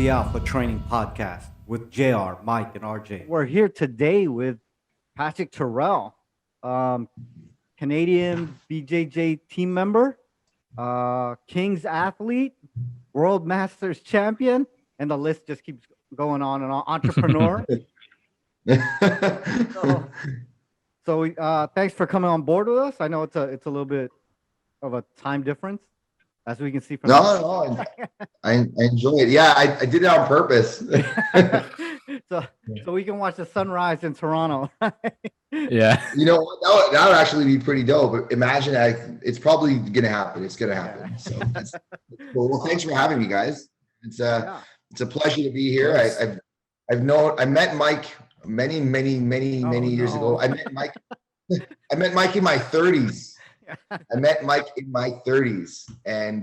the Alpha Training Podcast with JR, Mike, and RJ. We're here today with Patrick Teruel, Canadian BJJ team member, King's athlete, World Masters champion, and the list just keeps going on and on. Entrepreneur. So thanks for coming on board with us. I know it's a little bit of a time difference, as we can see from no, I enjoy it. Yeah, I did it on purpose. so we can watch the sunrise in Toronto. Yeah. You know what? That would actually be pretty dope. Imagine it's probably gonna happen. It's gonna happen. So it's cool. Well, thanks for having me, guys. It's a pleasure to be here. I met Mike many years ago. I met Mike in my 30s. I met Mike in my 30s, and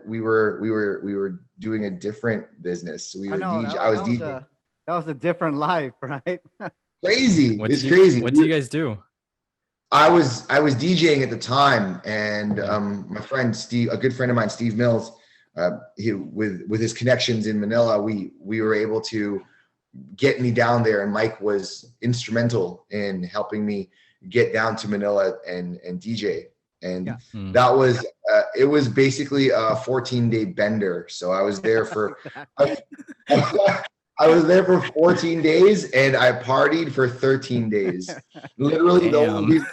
we were doing a different business. We were DJ. I was DJing. That was a different life, right? Crazy. It's crazy. What do you guys do? I was DJing at the time, and my friend Steve, a good friend of mine, Steve Mills, with his connections in Manila, we were able to get me down there, and Mike was instrumental in helping me get down to Manila and DJ. And that was it was basically a 14-day bender. So I was there for I was there for 14 days, and I partied for 13 days. Literally, the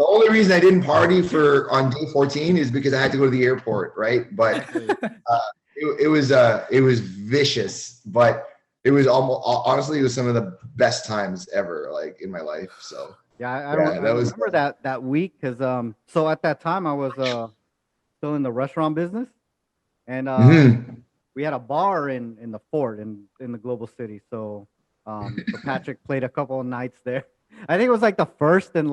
only reason I didn't party on day 14 is because I had to go to the airport, right? But it was vicious, but it was honestly, it was some of the best times ever, like, in my life. So I remember that week, because so at that time I was still in the restaurant business, and we had a bar in the fort in the global city. So Patrick played a couple of nights there. I think it was like the first and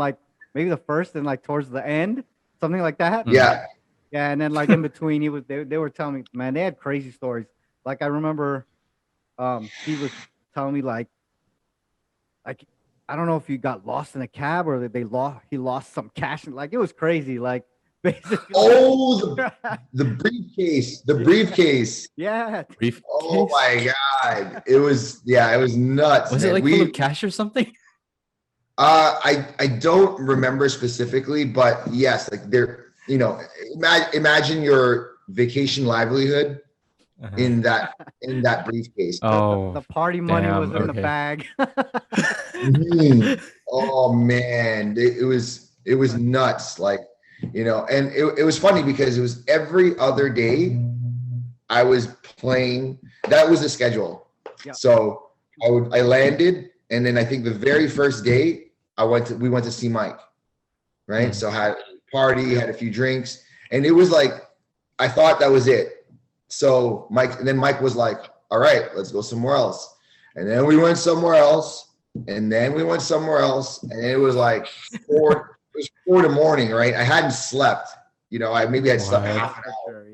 towards the end, something like that. Yeah, and then like in between, they were telling me, man, they had crazy stories. Like I remember he was telling me like I don't know if you got lost in a cab or that he lost some cash. Like it was crazy. Like basically. Oh, the briefcase. Yeah. Briefcase. Oh my God. It was nuts. Was it like full of cash or something? I don't remember specifically, but yes, like there, imagine your vacation livelihood in that briefcase. Oh, the party money was in the bag. Oh man, it was nuts. Like, and it was funny because it was every other day I was playing. That was the schedule. Yep. So I landed, and then I think the very first day we went to see Mike, right? So had a party, had a few drinks, and it was like, I thought that was it. So Mike was like, all right, let's go somewhere else. And then we went somewhere else, and then we went somewhere else, and it was like 4 in the morning, right? I hadn't slept. I maybe had slept half an hour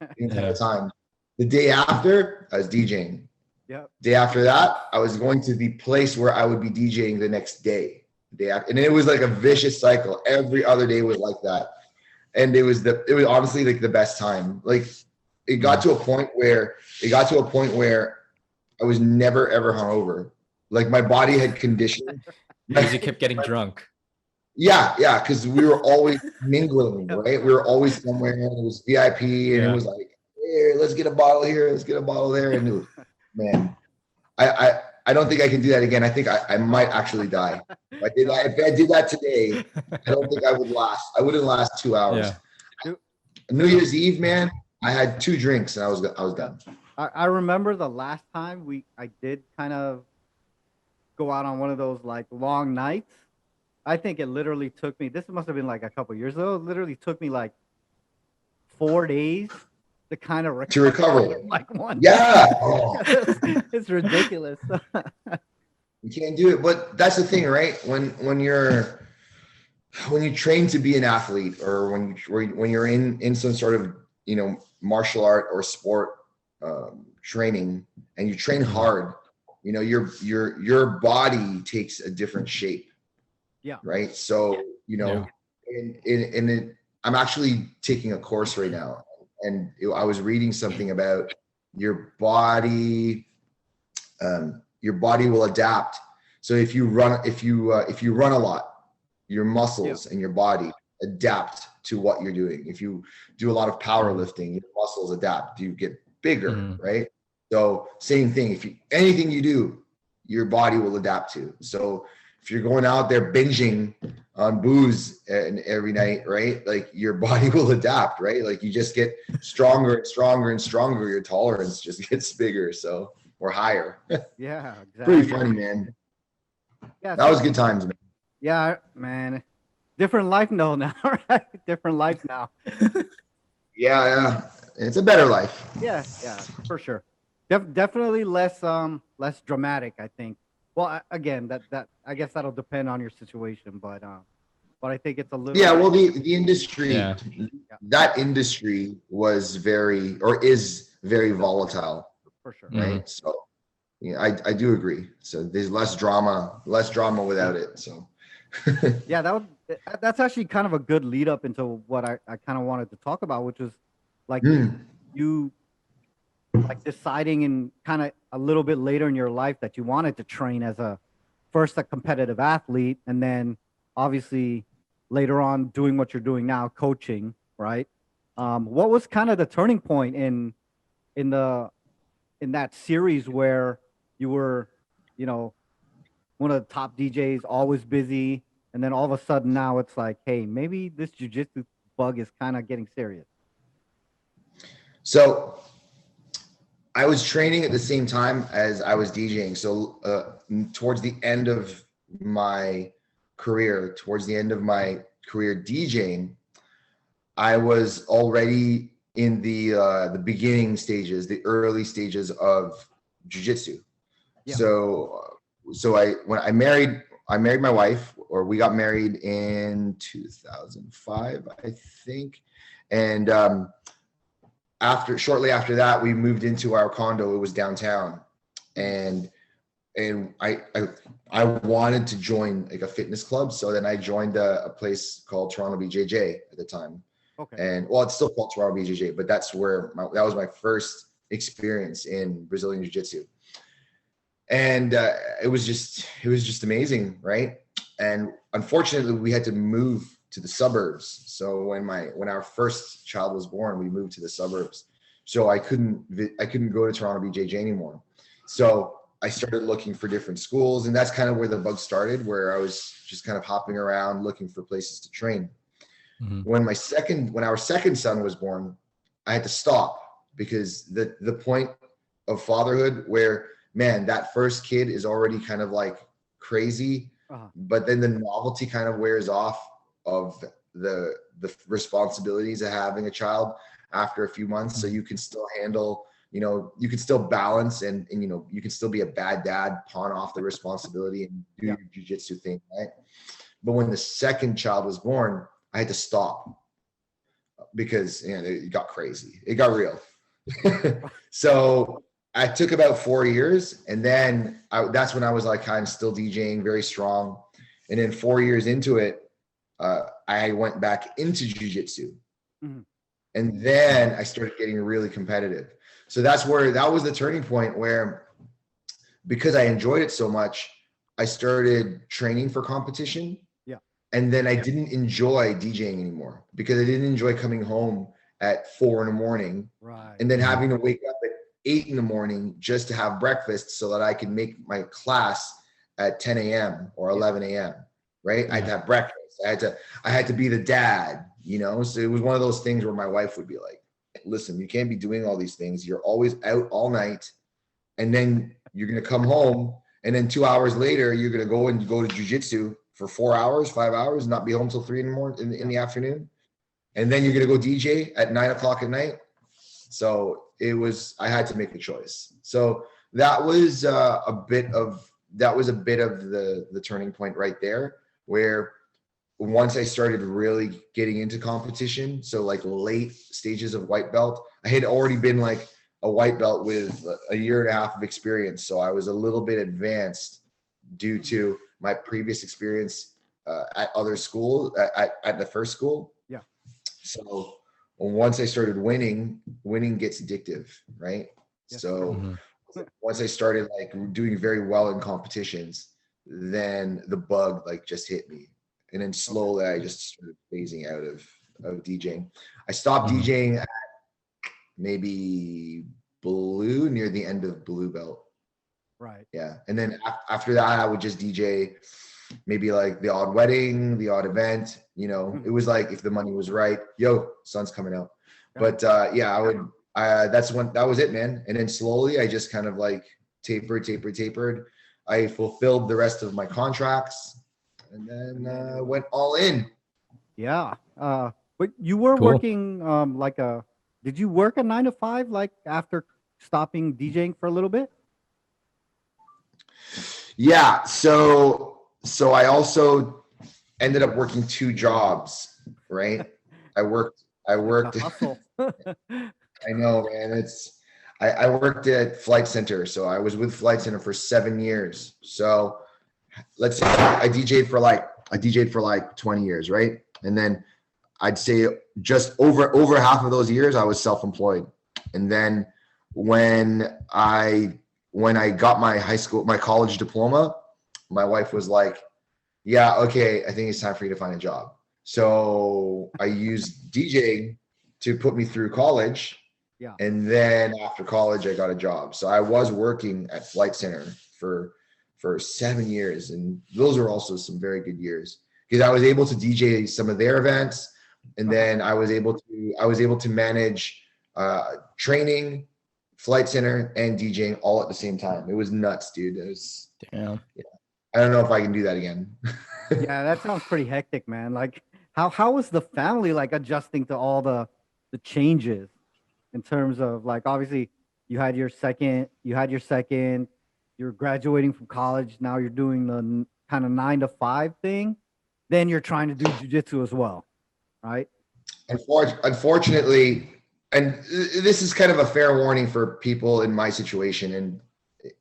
the entire time. The day after, I was DJing. Yep. Day after that, I was going to the place where I would be DJing the next day. And it was like a vicious cycle. Every other day was like that. And it was honestly like the best time. Like it got to a point where I was never ever hungover. Like my body had conditioned. Because you kept getting drunk. Yeah, because we were always mingling, right? We were always somewhere, and it was VIP, and it was like, hey, let's get a bottle here, let's get a bottle there, and it was, man, I don't think I can do that again. I think I might actually die. If I did that today, I don't think I would last. I wouldn't last 2 hours. Yeah. New Year's Eve, man, I had 2 drinks and I was done. I remember the last time I did kind of go out on one of those like long nights. I think it literally took me, this must have been like a couple years ago. It literally took me like 4 days to kind of recover. Like one. Yeah. It's ridiculous. You can't do it. But that's the thing, right? When you train to be an athlete, or when you're in some sort of, martial art or sport training, and you train hard, your body takes a different shape. Yeah. Right. So, I'm actually taking a course right now, and I was reading something about your body will adapt. So if you run a lot, your muscles and your body adapt to what you're doing. If you do a lot of powerlifting, your muscles adapt. You get bigger, right? So same thing. Anything you do, your body will adapt to. So if you're going out there binging on booze and every night, right? Like your body will adapt, right? Like you just get stronger and stronger and stronger. Your tolerance just gets bigger, or higher. Yeah, exactly. Pretty funny, man. Yeah, that was good times, man. Yeah, man. Different life now, right? Different life now. Yeah. It's a better life. Yeah, for sure. Definitely less dramatic, I think. Well, again, that I guess that'll depend on your situation, but I think it's a little. Yeah, well, the industry, that industry was is very volatile. For sure. Right. So, yeah, I do agree. So there's less drama without it. So. Yeah, that's actually kind of a good lead up into what I kind of wanted to talk about, which is like you like deciding in kind of a little bit later in your life that you wanted to train as a competitive athlete, and then obviously later on doing what you're doing now, coaching, right? What was kind of the turning point in that series where you were, one of the top DJs, always busy, and then all of a sudden now it's like, hey, maybe this jiu-jitsu bug is kind of getting serious? So I was training at the same time as I was DJing. So towards the end of my career DJing, I was already in the beginning stages, the early stages of jiu-jitsu. Yeah. So when I married my wife, or we got married in 2005, I think. And shortly after that, we moved into our condo. It was downtown, and I wanted to join like a fitness club. So then I joined a place called Toronto BJJ at the time. Okay. And well, it's still called Toronto BJJ, but that's where that was my first experience in Brazilian Jiu-Jitsu. And it was just amazing, right? And unfortunately, we had to move to the suburbs. So when our first child was born, we moved to the suburbs. So I couldn't go to Toronto BJJ anymore. So I started looking for different schools, and that's kind of where the bug started, where I was just kind of hopping around looking for places to train. Mm-hmm. When our second son was born, I had to stop, because the point of fatherhood where, man, that first kid is already kind of like crazy, but then the novelty kind of wears off of the responsibilities of having a child after a few months. So you can still handle, you can still balance and you can still be a bad dad, pawn off the responsibility and do your jiu-jitsu thing, right? But when the second child was born, I had to stop because it got crazy. It got real. So I took about 4 years, and then that's when I was like kind of still DJing very strong. And then 4 years into it, I went back into jiu-jitsu. Mm-hmm. And then I started getting really competitive. So that was the turning point where, because I enjoyed it so much, I started training for competition. Yeah. And then I didn't enjoy DJing anymore, because I didn't enjoy coming home at 4 a.m. Right. And then having to wake up at 8 a.m. just to have breakfast so that I could make my class at 10 a.m. or 11 a.m. Right. Yeah. I'd have breakfast. I had to be the dad, so it was one of those things where my wife would be like, listen, you can't be doing all these things. You're always out all night, and then you're going to come home, and then 2 hours later, you're going to go to jiu-jitsu for 4 hours, 5 hours, and not be home till 3 in the afternoon. And then you're going to go DJ at 9 o'clock at night. So I had to make a choice. So that was a bit of the turning point right there, where once I started really getting into competition, so like late stages of white belt, I had already been like a white belt with a year and a half of experience. So I was a little bit advanced due to my previous experience at other schools, at the first school. Yeah. So once I started winning gets addictive, right? Yes, So Mhm. once I started like doing very well in competitions, then the bug like just hit me. And then slowly I just started phasing out of DJing. I stopped Mhm. DJing at maybe blue, near the end of blue belt. right. Yeah. And then after that, I would just DJ maybe like the odd wedding, the odd event. It was like if the money was right, yo, sun's coming out. But yeah, that was it, man. And then slowly I just kind of like tapered. I fulfilled the rest of my contracts and then went all in. Yeah. But you were Cool. working did you work a 9 to 5 like after stopping DJing for a little bit? Yeah. So I also ended up working 2 jobs, right? I The worked hustle. I know, man. I worked at Flight Center, so I was with Flight Center for 7 years. So let's say I DJ'd for like 20 years, right? And then I'd say just over half of those years I was self-employed. And then when I got my college diploma, my wife was like, "Yeah, okay, I think it's time for you to find a job." So I used DJing to put me through college. Yeah. And then after college, I got a job. So I was working at Flight Center for 7 years, and those are also some very good years because I was able to DJ some of their events, and then I was able to manage training, Flight Center, and DJing all at the same time. It was nuts, dude. It was. Damn. I don't know if I can do that again. Yeah, that sounds pretty hectic, man. Like how was the family like adjusting to all the changes in terms of like obviously you're graduating from college, now you're doing the kind of 9 to 5 thing, then you're trying to do jujitsu as well, right? Unfortunately, and this is kind of a fair warning for people in my situation,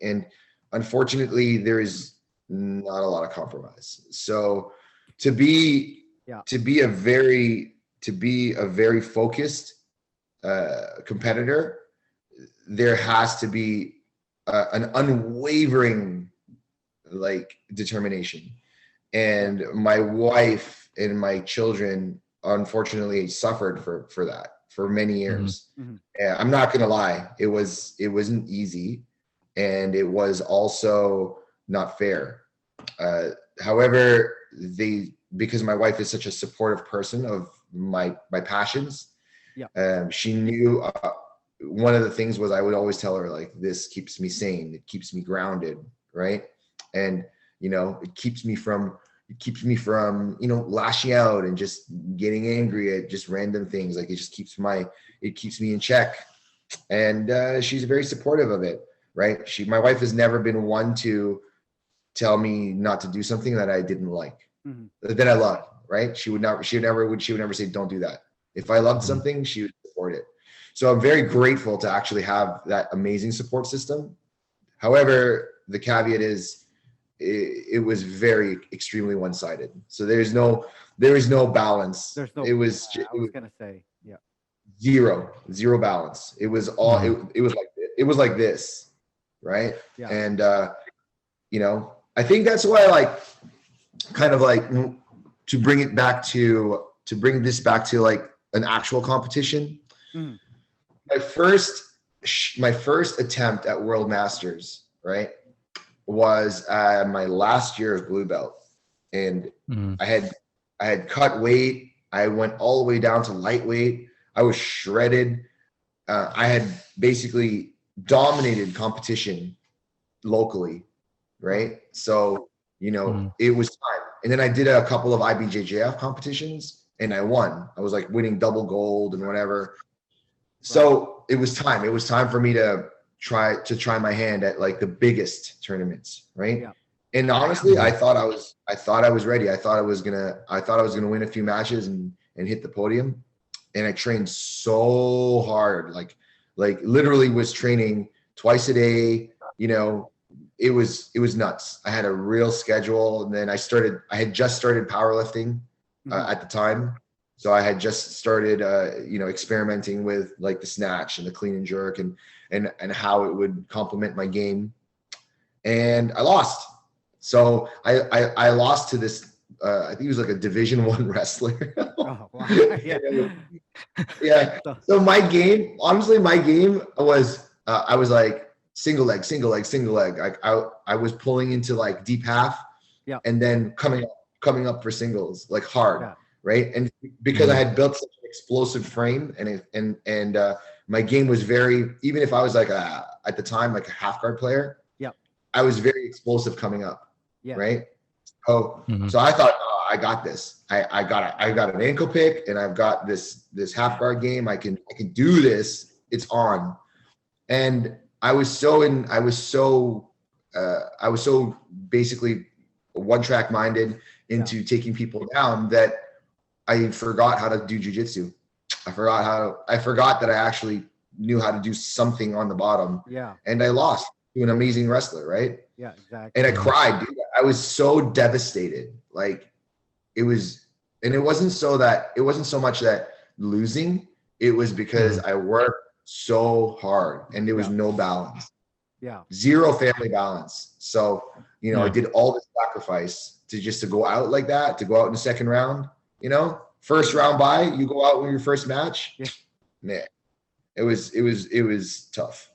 and unfortunately, there is not a lot of compromise. So to be a very focused competitor, there has to be an unwavering like determination. And my wife and my children unfortunately suffered for that for many years. Mm-hmm. Yeah, I'm not gonna lie, it wasn't easy, and it was also not fair. However, because my wife is such a supportive person of my passions, she knew one of the things was I would always tell her like, this keeps me sane, it keeps me grounded, right? And it keeps me from lashing out and just getting angry at just random things. Like it keeps me in check. And she's very supportive of it, right? My wife has never been one to tell me not to do something that I didn't like, that I love, right? She would never say, don't do that. If I loved something, she would support it. So I'm very grateful to actually have that amazing support system. However, the caveat is it was very extremely one-sided. So there is no balance. I was gonna say, yeah. Zero balance. It was all it was like this, right? Yeah. And I think that's why kind of like to bring this back to like an actual competition. My first attempt at World Masters, right, was my last year of blue belt, and I had cut weight. I went all the way down to lightweight. I was shredded. I had basically dominated competition locally, right? So it was time. And then I did a couple of IBJJF competitions, and I won. I was like winning double gold and whatever. So it was time. It was time for me to try my hand at like the biggest tournaments, right? Yeah. And honestly, I thought I was ready. I thought I was gonna win a few matches and hit the podium. And I trained so hard, like literally was training twice a day. It was nuts. I had a real schedule, and then I had just started powerlifting at the time. So I had just started, experimenting with like the snatch and the clean and jerk and how it would complement my game. And I lost. So I lost to this, I think he was like a Division I wrestler. Oh, wow. Yeah. Yeah. So my game, honestly, was, I was like single leg. Like I was pulling into like deep half, yeah, and then coming up for singles, like hard, yeah, right? And because I had built such an explosive frame, and my game was very, even if I was like at the time like a half guard player, yeah, I was very explosive coming up, yeah, right? So I thought, oh, I got this. I got an ankle pick, and I've got this half guard game. I can do this. It's on. And I was so basically one track minded into taking people down that I forgot how to do jiu-jitsu. I forgot that I actually knew how to do something on the bottom. yeah, And I lost to an amazing wrestler, right? yeah, exactly. And I cried, dude. I was so devastated. Like it wasn't so much that losing, it was because I worked so hard and there was no balance. Yeah. Zero family balance. So, I did all this sacrifice to go out like that, to go out in the second round, first round by, you go out in your first match. Yeah. Man, it was tough.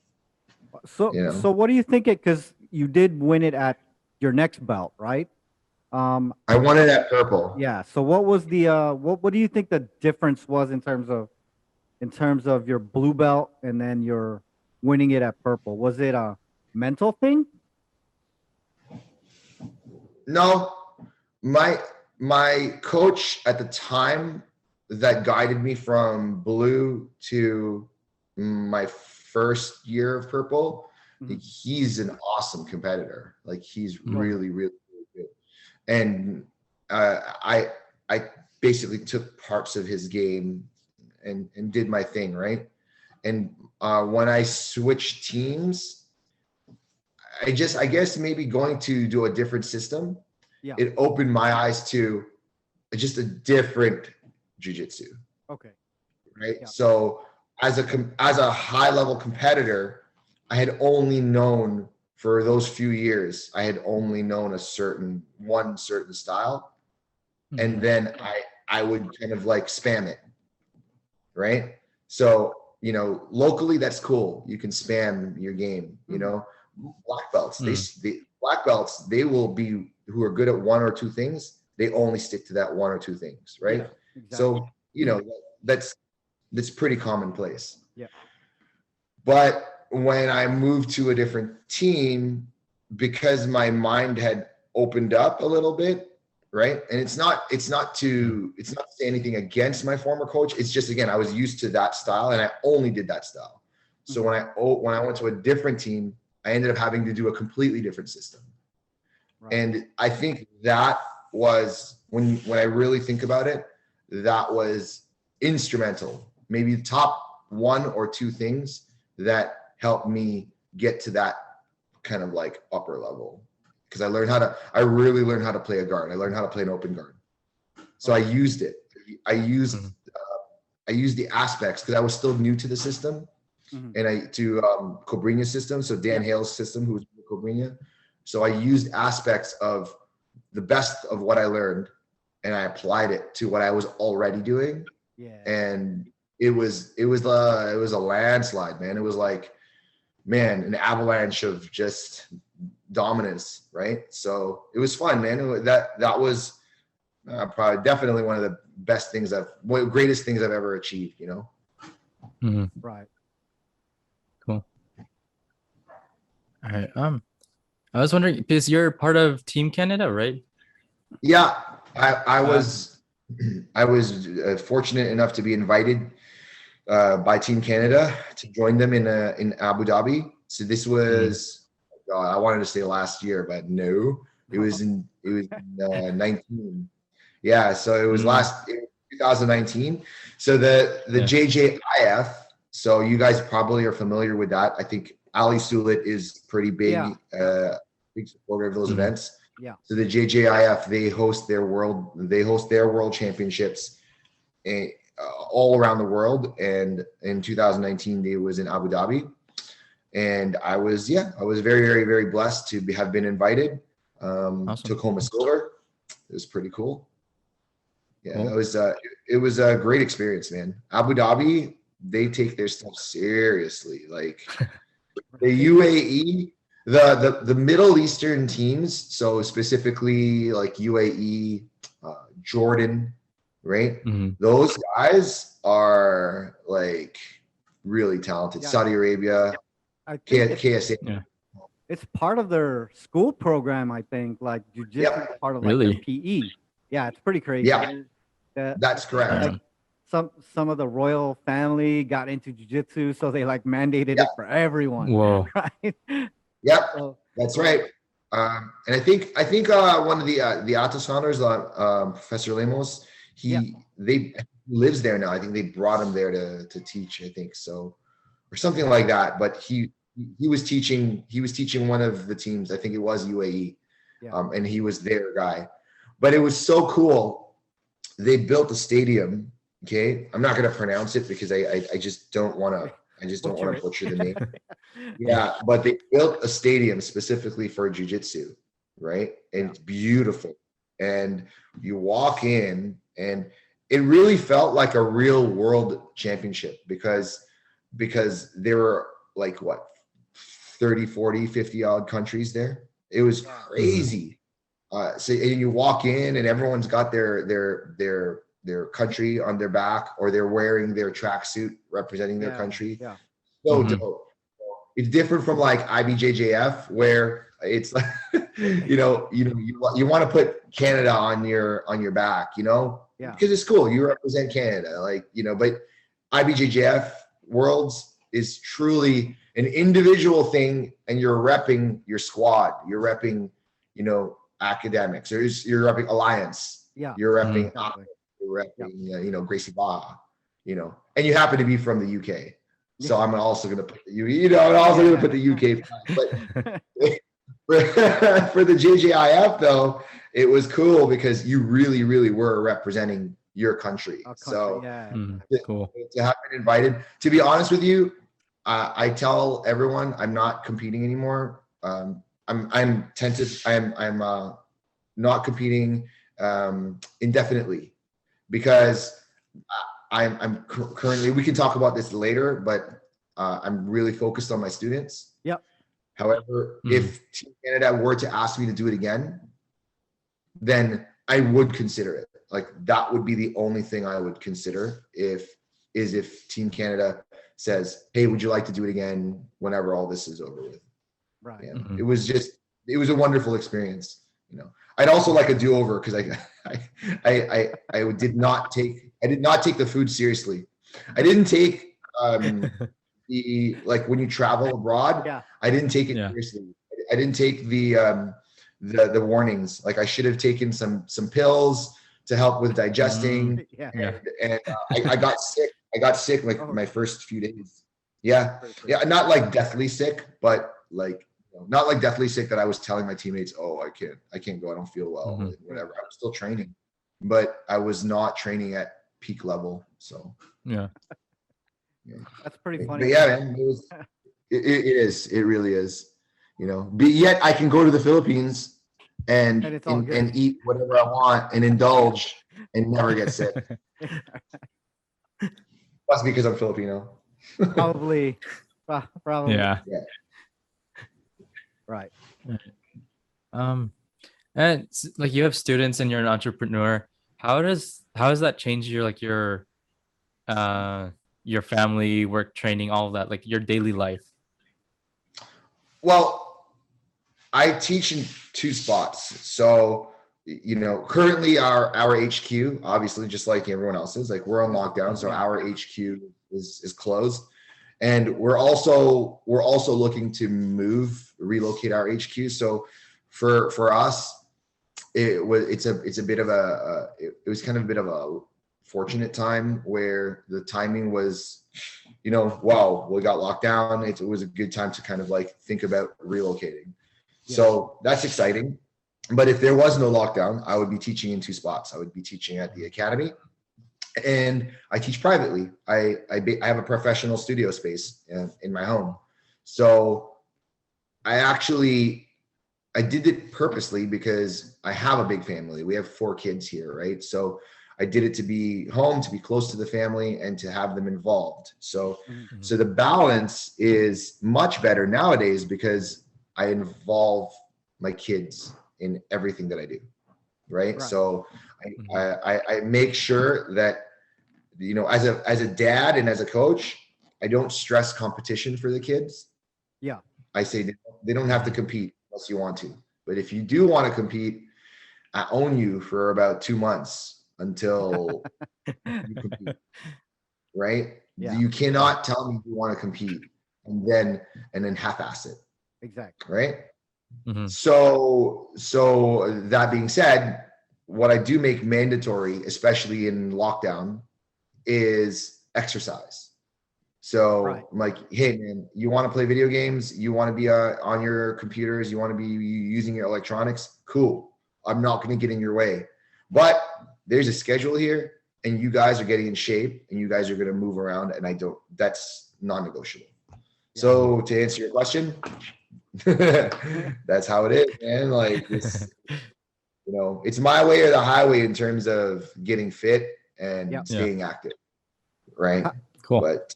So what do you think because you did win it at your next belt, right? I won it at purple. Yeah. So what was the what do you think the difference was in terms of your blue belt and then your winning it at purple? Was it a mental thing? No, my coach at the time that guided me from blue to my first year of purple, he's an awesome competitor. Like he's really, really, really good. And I basically took parts of his game and did my thing, right? And when I switched teams, I guess maybe going to do a different system, it opened my eyes to just a different jiu-jitsu. Okay. Right. Yeah. So as a high level competitor, I had only known for those few years, I had only known one certain style. And then I would kind of like spam it. Right. So, locally that's cool. You can spam your game, black belts, black belts, they will be, who are good at one or two things, they only stick to that one or two things, right? Yeah, exactly. So, that's pretty commonplace. Yeah. But when I moved to a different team, because my mind had opened up a little bit, right? And it's not to say anything against my former coach. It's just, again, I was used to that style and I only did that style. So when I went to a different team, I ended up having to do a completely different system. Right. And I think that was, when I really think about it, that was instrumental. Maybe the top one or two things that helped me get to that kind of like upper level. Because I really learned how to play a guard. I learned how to play an open guard. So I used it. I used the aspects, because I was still new to the system, and to Cobrinha's system. So Dan Hale's system, who was Cobrinha. So I used aspects of the best of what I learned, and I applied it to what I was already doing. Yeah. And it was a landslide, man. It was like, man, an avalanche of just dominance, right? So it was fun, man. That was probably definitely one of the greatest things I've ever achieved, Right. Cool. All right. I was wondering, because you're part of Team Canada, right? Yeah, I was fortunate enough to be invited by Team Canada to join them in Abu Dhabi. So this was, I wanted to say last year, but no, it was 19. Yeah, so it was 2019. So the JJIF. So you guys probably are familiar with that. I think Ali Sulit is pretty big, big supporter of those events. Yeah. So the JJIF, they host their world championships all around the world. And in 2019, it was in Abu Dhabi. And I was very, very, very blessed to have been invited. Awesome. Took home a silver. It was pretty cool. Yeah, Cool. it was a great experience, man. Abu Dhabi, they take their stuff seriously. Like the UAE, the Middle Eastern teams, so specifically like UAE, Jordan, right? Mhm. Those guys are like really talented. Yeah. Saudi Arabia, I think KSA. Yeah. it's part of their school program. I think like jiu-jitsu Yep. is part of Really? like their PE. Yeah, it's pretty crazy. Yeah. That's correct. Like some of the royal family got into jiu-jitsu, so they like mandated Yeah. it for everyone. Whoa. Right? Yep, So, that's right. And I think one of the Atos founders, Professor Lemos, they lives there now. I think they brought him there to teach. I think so, or something like that. But he was teaching one of the teams. I think it was UAE, and he was their guy. But it was so cool. They built a stadium. Okay, I'm not going to pronounce it because I just don't want to. I just don't want to butcher the name. Yeah, but they built a stadium specifically for jiu-jitsu, right? And it's beautiful. And you walk in and it really felt like a real world championship because there were like what 30, 40, 50 odd countries there. It was crazy. So and you walk in and everyone's got their country on their back, or they're wearing their tracksuit representing their country. Yeah. So dope. It's different from like IBJJF where it's like, you want to put Canada on your back, because it's cool. You represent Canada, but IBJJF Worlds is truly an individual thing, and you're repping your squad. You're repping, academics, or you're repping Alliance. Yeah. You're repping, Exactly. you're repping, Gracie Baugh, and you happen to be from the UK. So I'm also going to put the UK flag. But for the JJIF though, it was cool because you really, really were representing your country. So Cool. to have been invited, to be honest with you, I tell everyone I'm not competing anymore. I'm not competing indefinitely because I'm currently, we can talk about this later, but I'm really focused on my students. Yep. However, if Team Canada were to ask me to do it again, then I would consider it. Like that would be the only thing I would consider if Team Canada says, hey, would you like to do it again whenever all this is over with? Right. Yeah. It was a wonderful experience. I'd also like a do-over because I did not take the food seriously. I didn't take when you travel abroad. Yeah. I didn't take it seriously. I didn't take the warnings. Like I should have taken some pills to help with digesting. And I got sick. I got sick like my first few days. Yeah, not like deathly sick, but like not like deathly sick that I was telling my teammates, oh, I can't go. I don't feel well. Whatever. I was still training, but I was not training at peak level. So that's pretty funny. But yeah, man, it is. It really is. But yet I can go to the Philippines and eat whatever I want and indulge and never get sick. That's because I'm Filipino. Probably. Yeah. Right. And like you have students and you're an entrepreneur. How does that change your family, work, training, all of that, like your daily life? Well, I teach in 2 spots. So, currently our HQ, obviously just like everyone else's, like we're on lockdown. So our HQ is closed. And we're also looking to relocate our HQ. So for us, it was kind of a bit of a fortunate time where the timing was, wow, we got locked down. It was a good time to kind of like think about relocating. Yeah. So that's exciting. But if there was no lockdown, I would be teaching in 2 spots. I would be teaching at the academy and I teach privately. I have a professional studio space in my home. So I did it purposely because I have a big family. We have 4 kids here, right? So I did it to be home, to be close to the family, and to have them involved. So Mhm. so the balance is much better nowadays because I involve my kids in everything that I do, right? Right. So Mhm. I make sure that, you know, as a dad and as a coach, I don't stress competition for the kids. Yeah. I say they don't have to compete unless you want to. But if you do want to compete, I own you for about 2 months until you compete, right? Yeah. You cannot tell me you want to compete and then half-ass it, Exactly. right? Mhm. So that being said, what I do make mandatory, especially in lockdown, is exercise. Right. So I'm like, hey man, you want to play video games? You want to be on your computers? You want to be using your electronics? Cool. I'm not going to get in your way. But there's a schedule here, and you guys are getting in shape, and you guys are going to move around, and I don't. That's non-negotiable. So to answer your question, that's how it is, man. Like this, you know, it's my way or the highway in terms of getting fit and Yep. Yeah. staying active, right? Cool. But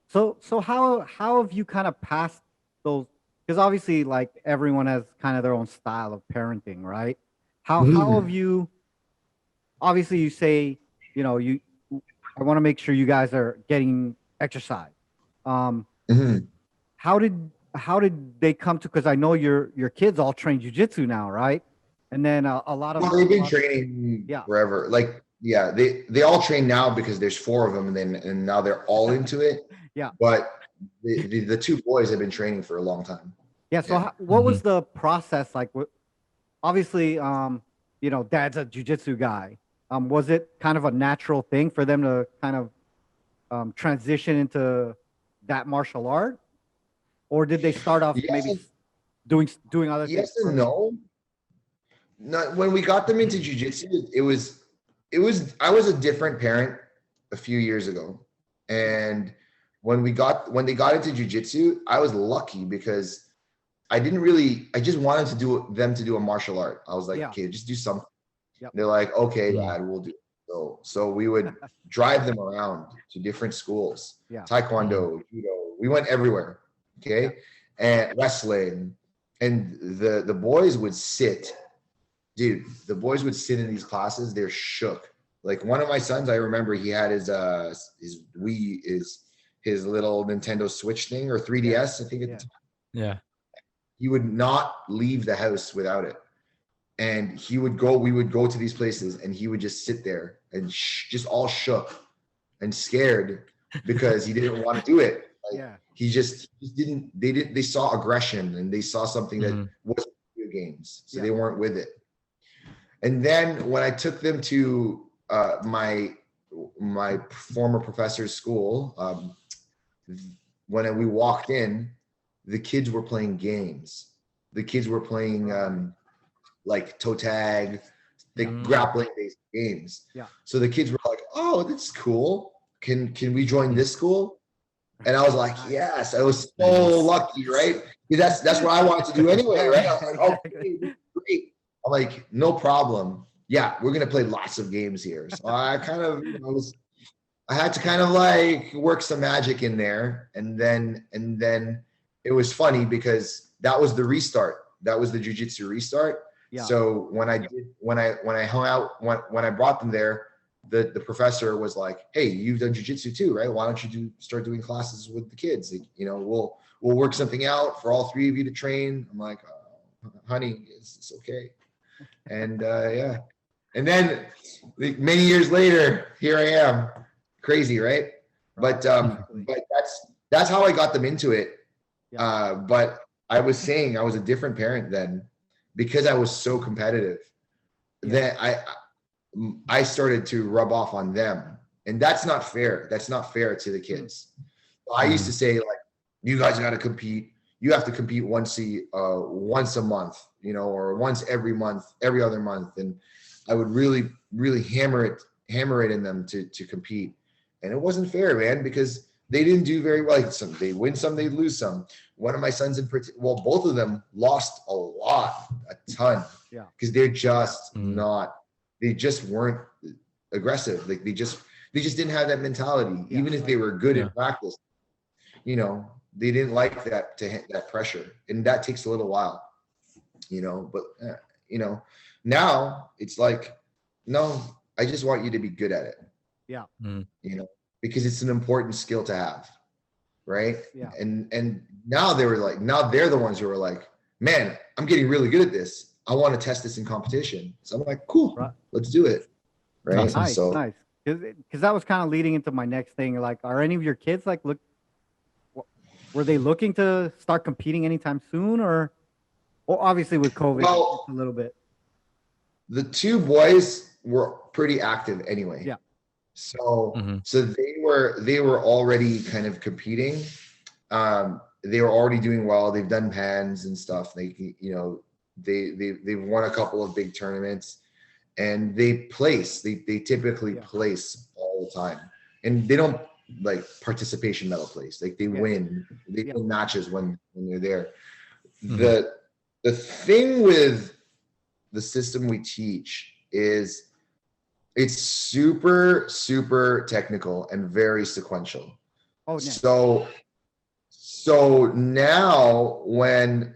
So how have you kind of passed those? Because obviously, like everyone has kind of their own style of parenting, right? How have you? Obviously, you say, you know, you. I want to make sure you guys are getting exercise. Um, mhm. how did they come to? Because I know your kids all train jujitsu now, right? And then a lot of Well, they've been training yeah, forever. Like, yeah, they all train now because there's 4 of them, and now they're all into it. yeah, But the 2 boys have been training for a long time. yeah. So Yeah. what was the process like? Obviously, you know, dad's a jujitsu guy. Was it kind of a natural thing for them to kind of transition into that martial art, or did they start off Yes, maybe doing other things yes and first? no. Not when we got them into jujitsu, it was I was a different parent a few years ago, and when they got into jujitsu, I was lucky because I just wanted them to do a martial art. I was like, Yeah, okay, just do something. yep, They're like, okay, Mhm. dad, we'll do it. So we would drive them around to different schools, yeah, taekwondo, judo. We went everywhere. yeah, Okay. And wrestling. And the boys would sit, dude, the boys would sit in these classes, they're shook. Like one of my sons, I remember he had his Wii is his little Nintendo Switch thing or yeah, 3DS, I think at the yeah, time. Yeah. He would not leave the house without it. And we would go to these places and he would just sit there and just all shook and scared because he didn't want to do it. Like yeah, he didn't, they saw aggression and they saw something that Mhm. wasn't video games. So yeah, they weren't with it. And then when I took them to my former professor's school, when we walked in, the kids were playing games. The kids were playing right, like toe tag, the yeah, Mm. grappling based games. yeah, So the kids were like, "Oh, that's cool. Can we join this school?" And I was like, nice. "Yes." I was so Nice. lucky, right? Because that's what I wanted to do anyway, Yeah, right? I yeah, was like, exactly. "Okay, this is great." I'm like, "No problem. Yeah, we're gonna play lots of games here." So I kind of, I had to kind of like work some magic in there, and then it was funny because that was the restart. That was the jujitsu restart. Yeah, So when I hung out when I brought them there, the professor was like, "Hey, you've done jujitsu too, right? Why don't you start doing classes with the kids? Like, you know, we'll work something out for all 3 of you to train." I'm like, "Honey, it's okay." And yeah, and then like, many years later, here I am. Crazy, right? right, exactly. But that's how I got them into it. Yeah, But I was saying I was a different parent then because I was so competitive yeah, that I started to rub off on them, and that's not fair. That's not fair to the mm, kids. I used Mhm. to say like, you guys got to compete. You have to compete once a month, you know, or once every month, every other month, and I would really hammer it hammer it in them to compete. And it wasn't fair, man, because they didn't do very well. Like they win some, they lose some. One of my sons in particular, well, both of them lost a ton. Yeah. Because they're just they just weren't aggressive. Like they just didn't have that mentality. Yeah. Even if they were good in practice, you know, they didn't like that pressure. And that takes a little while, you know, but you know, now it's like, no, I just want you to be good at it. Yeah. You know, because it's an important skill to have. Right. Yeah. And now they're the ones who are like, man, I'm getting really good at this. I want to test this in competition. So I'm like, cool, let's do it. Right. Nice, nice. Because that was kind of leading into my next thing. Like, are any of your kids were they looking to start competing anytime soon, or obviously with COVID, a little bit? The two boys were pretty active anyway. Yeah. So so they were already kind of competing. They were already doing well. They've done pans and stuff. They, you know, they've won a couple of big tournaments, and they typically place all the time, and they don't like participation medal place. Like they win matches when they're there. The thing with the system we teach is it's super, super technical and very sequential. Oh, nice. So now when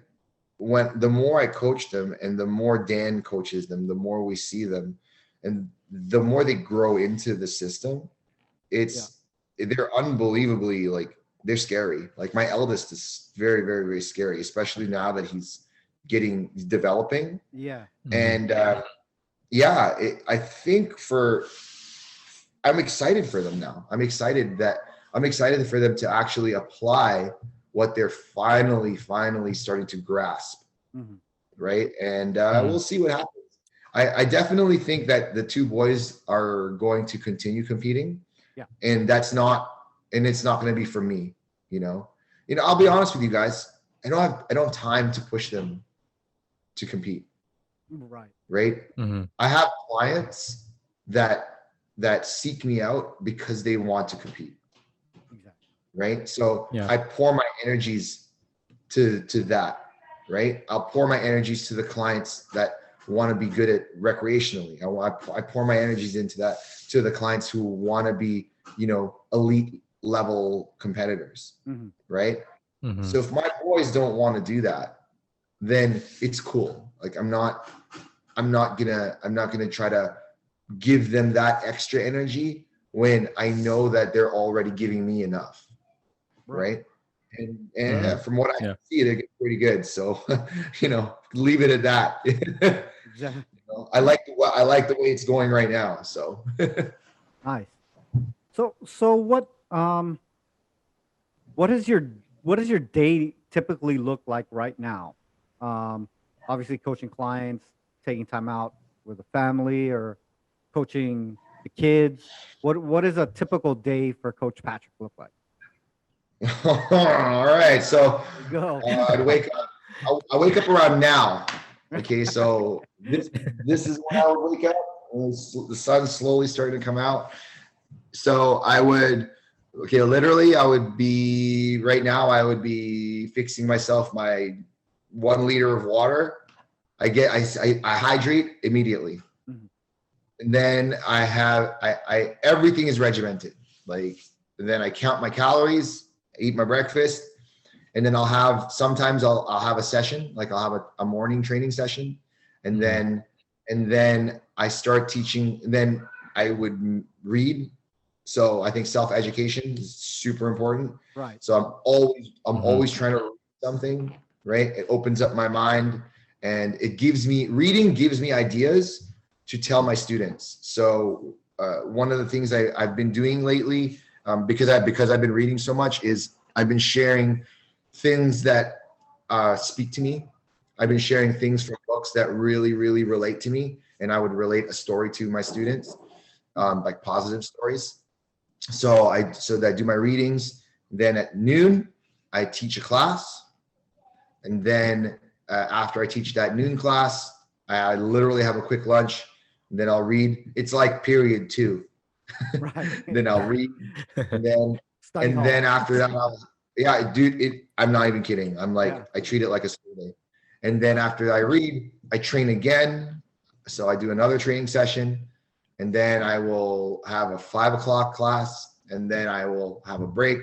the more I coach them and the more Dan coaches them, the more we see them and the more they grow into the system, they're unbelievably, like, they're scary. Like my eldest is very, very, very scary, especially now that he's developing. Yeah. And I think I'm excited for them now. I'm excited for them to actually apply what they're finally starting to grasp. Right. And we'll see what happens. I definitely think that the two boys are going to continue competing. Yeah. And it's not going to be for me, you know, I'll be honest with you guys. I don't have time to push them to compete. Right. I have clients that seek me out because they want to compete. Exactly. Right. So I pour my energies to that. Right. I'll pour my energies to the clients that want to be good at recreationally. I pour my energies into that, to the clients who want to be, you know, elite level competitors. Right. So if my boys don't want to do that, then it's cool. Like I'm not gonna try to give them that extra energy when I know that they're already giving me enough. Right. And from what I can see, they get pretty good. So, you know, leave it at that. Exactly. You know, I like the way it's going right now. So nice. So what does your day typically look like right now? Obviously coaching clients, taking time out with the family, or coaching the kids. What does a typical day for Coach Patrick look like? All right. So I wake up around now. Okay. So this is when I would wake up. The sun's slowly starting to come out. So literally I would be fixing myself my 1 liter of water. I hydrate immediately. And then everything is regimented. Like, then I count my calories, eat my breakfast, and then sometimes I'll have a session, like I'll have a morning training session. And then I start teaching, and then I would read. So I think self-education is super important. Right. So I'm always trying to read something, right? It opens up my mind, and reading gives me ideas to tell my students. So one of the things I've been doing lately, because I've been reading so much, is I've been sharing things that speak to me. I've been sharing things from books that really, really relate to me, and I would relate a story to my students, like positive stories. So I do my readings. Then at noon, I teach a class, and then after I teach that noon class, I literally have a quick lunch. then I'll read. It's like period 2. Right. Then I'll read, and then Study hall. then after that, dude, I'm not even kidding. I'm like, Yeah. I treat it like a school day. And then after I read, I train again. So I do another training session, and then I will have a 5 o'clock class, and then I will have a break.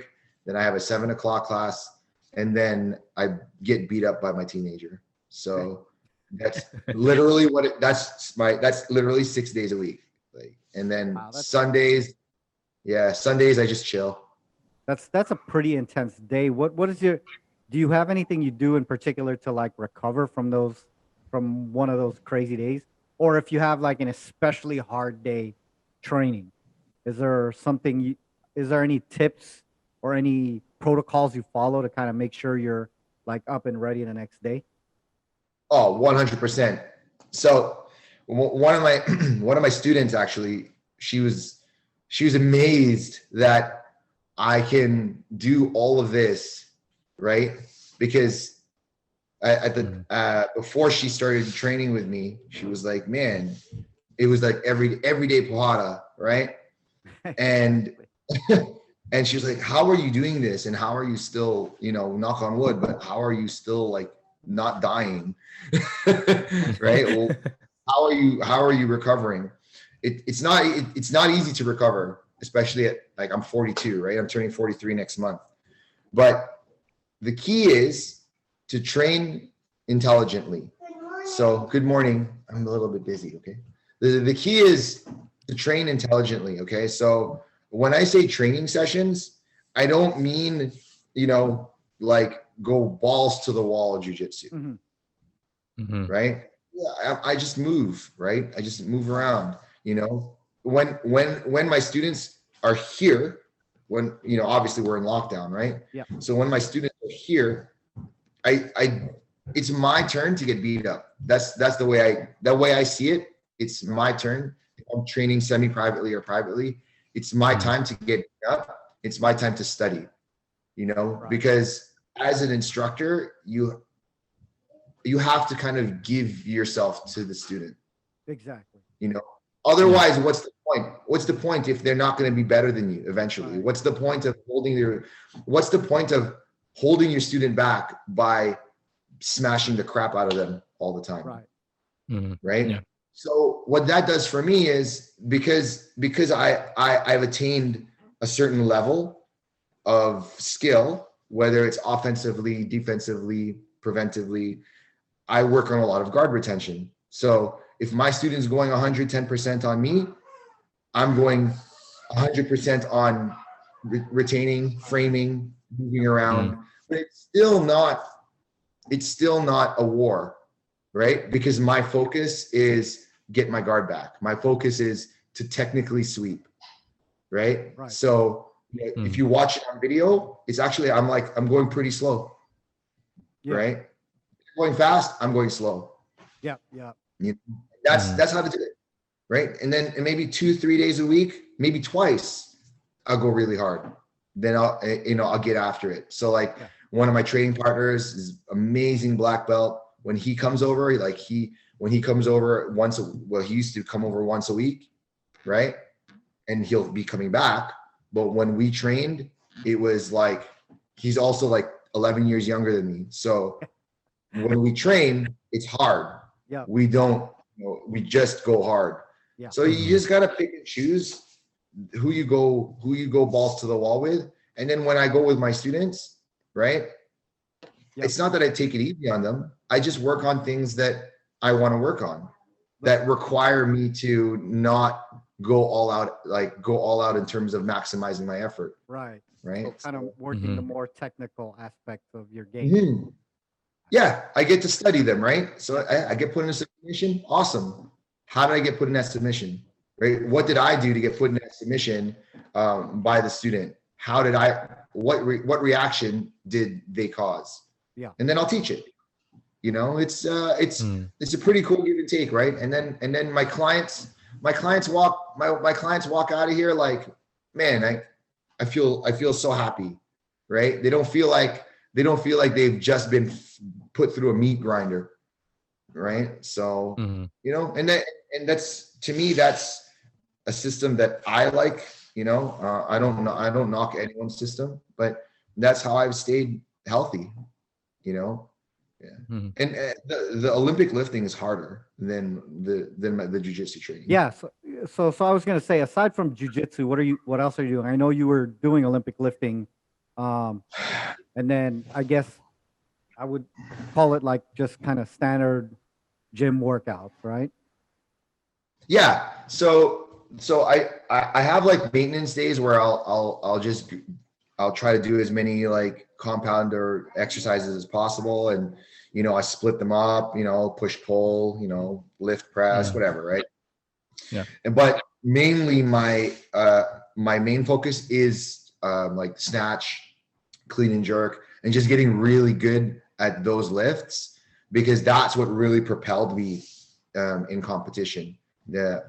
Then I have a 7 o'clock class, and then I get beat up by my teenager. So that's literally that's literally 6 days a week. Like, and then Wow, Sundays I just chill. That's a pretty intense day. What is do you have anything you do in particular to like recover from one of those crazy days? Or if you have like an especially hard day training, is there any tips or any protocols you follow to kind of make sure you're like up and ready the next day? Oh, 100%. So one of my students, actually, she was amazed that I can do all of this, right? Because before she started training with me, she was like, man, it was like everyday Pahada, right? And and she was like, how are you doing this? And how are you still, knock on wood, but how are you still like not dying? Right? Well, how are you recovering? It's not easy to recover, especially at like, I'm 42, right? I'm turning 43 next month. But the key is to train intelligently. So good morning. I'm a little bit busy. Okay. The key is to train intelligently. Okay. So when I say training sessions, I don't mean, like go balls to the wall jiu-jitsu. Mm-hmm. Right. Yeah, I just move, right? I just move around, when my students are here, when, obviously we're in lockdown, right? Yeah. So when my students are here, it's my turn to get beat up. That's the way I see it. It's my turn. If I'm training semi-privately or privately, it's my time to get beat up. It's my time to study, Right. because as an instructor, you have to kind of give yourself to the student. Exactly. Otherwise, what's the point? What's the point if they're not going to be better than you eventually? Right. What's the point of holding your student back by smashing the crap out of them all the time? Right. Mm-hmm. Right. Yeah. So what that does for me is because I've attained a certain level of skill, whether it's offensively, defensively, preventively, I work on a lot of guard retention. So if my student's going 110% on me, I'm going 100% on retaining, framing, moving around. But it's still not a war, right? Because my focus is get my guard back. My focus is to technically sweep, right? So if you watch it on video, it's actually, I'm going pretty slow, right? Going fast, I'm going slow. Yeah. That's how to do it, right? And then maybe 2-3 days a week, maybe twice, I'll go really hard. Then I'll get after it. So one of my training partners is amazing black belt. When he comes over, he used to come over once a week, right? And he'll be coming back. But when we trained, it was like, he's also like 11 years younger than me. So when we train, it's hard. Yeah. We don't, we just go hard. Yeah. So you just got to pick and choose who you go balls to the wall with. And then when I go with my students, right? Yep. It's not that I take it easy on them. I just work on things that I want to work on that require me to not go all out in terms of maximizing my effort. Right. Right. So kind of working the more technical aspects of your game. Mm-hmm. Yeah. I get to study them. Right. So I get put in a submission. Awesome. How did I get put in that submission? Right. What did I do to get put in that submission by the student? What reaction did they cause? Yeah. And then I'll teach it. It's a pretty cool give and take, right? And then my clients walk out of here like, man, I feel so happy, right? They don't feel like they've just been put through a meat grinder, right? So and that's to me, that's a system that I like, you know. I don't know, I don't knock anyone's system, but that's how I've stayed healthy, you know. Yeah. Mhm. And the Olympic lifting is harder than the jiu-jitsu training. Yeah. So I was gonna say, aside from jujitsu, what else are you doing? I know you were doing Olympic lifting, and then I guess I would call it like just kind of standard gym workouts, right? Yeah. So I have like maintenance days where I'll try to do as many like compound or exercises as possible, and you know, I split them up, you know, push pull, you know, lift press, whatever, right? Yeah. But mainly my main focus is like snatch, clean and jerk, and just getting really good at those lifts, because that's what really propelled me in competition.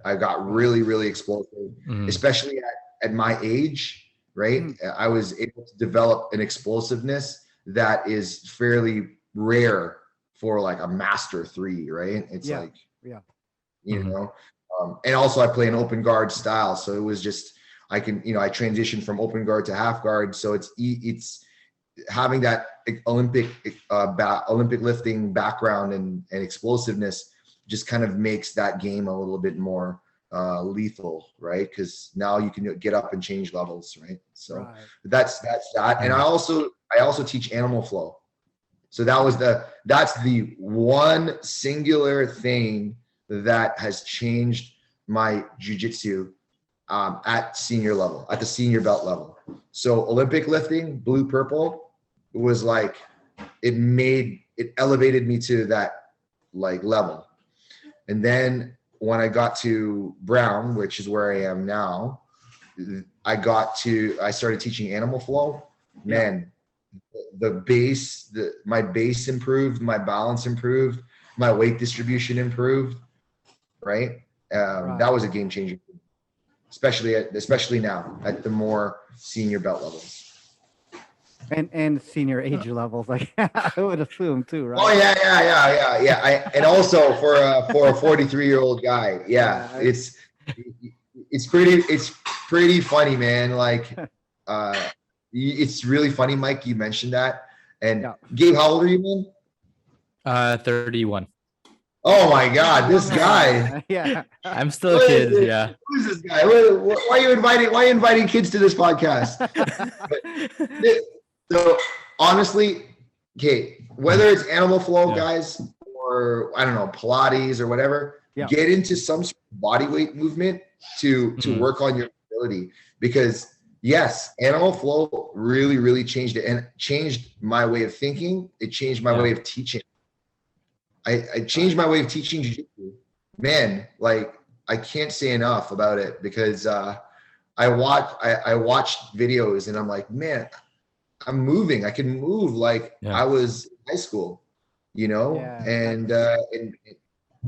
I got really explosive, especially at my age, right? I was able to develop an explosiveness that is fairly rare for like a master 3, right? It's like, you know, and also I play an open guard style, so it was just, I can, you know, I transitioned from open guard to half guard, so it's having that Olympic lifting background and explosiveness just kind of makes that game a little bit more lethal, right? Because now you can get up and change levels, right? So that's that. And I also teach animal flow. So that's the one singular thing that has changed my jiu-jitsu at senior level, at the senior belt level. So Olympic lifting, blue purple, was like, it elevated me to that like level. And then when I got to brown, which is where I am now, I started teaching animal flow. Man, my base improved, my balance improved, my weight distribution improved, right? That was a game changer, especially now at the more senior belt levels. And senior age levels, like I would assume too, right? Oh yeah. And also for a 43-year-old guy, it's pretty funny, man. Like, it's really funny, Mike. You mentioned that. And Gabe, how old are you, man? 31. Oh my God, this guy. Yeah. I'm still a kid. Yeah. Who's this guy? Why are you inviting kids to this podcast? So honestly, okay, whether it's animal flow, guys, or I don't know, Pilates or whatever, get into some sort of body weight movement to work on your ability, because yes, animal flow really changed it, and changed my way of thinking. It changed my way of teaching. I changed my way of teaching jiu-jitsu. Man, like, I can't say enough about it, because I watched videos and I'm like, man, I'm moving. I can move like I was in high school, you know. And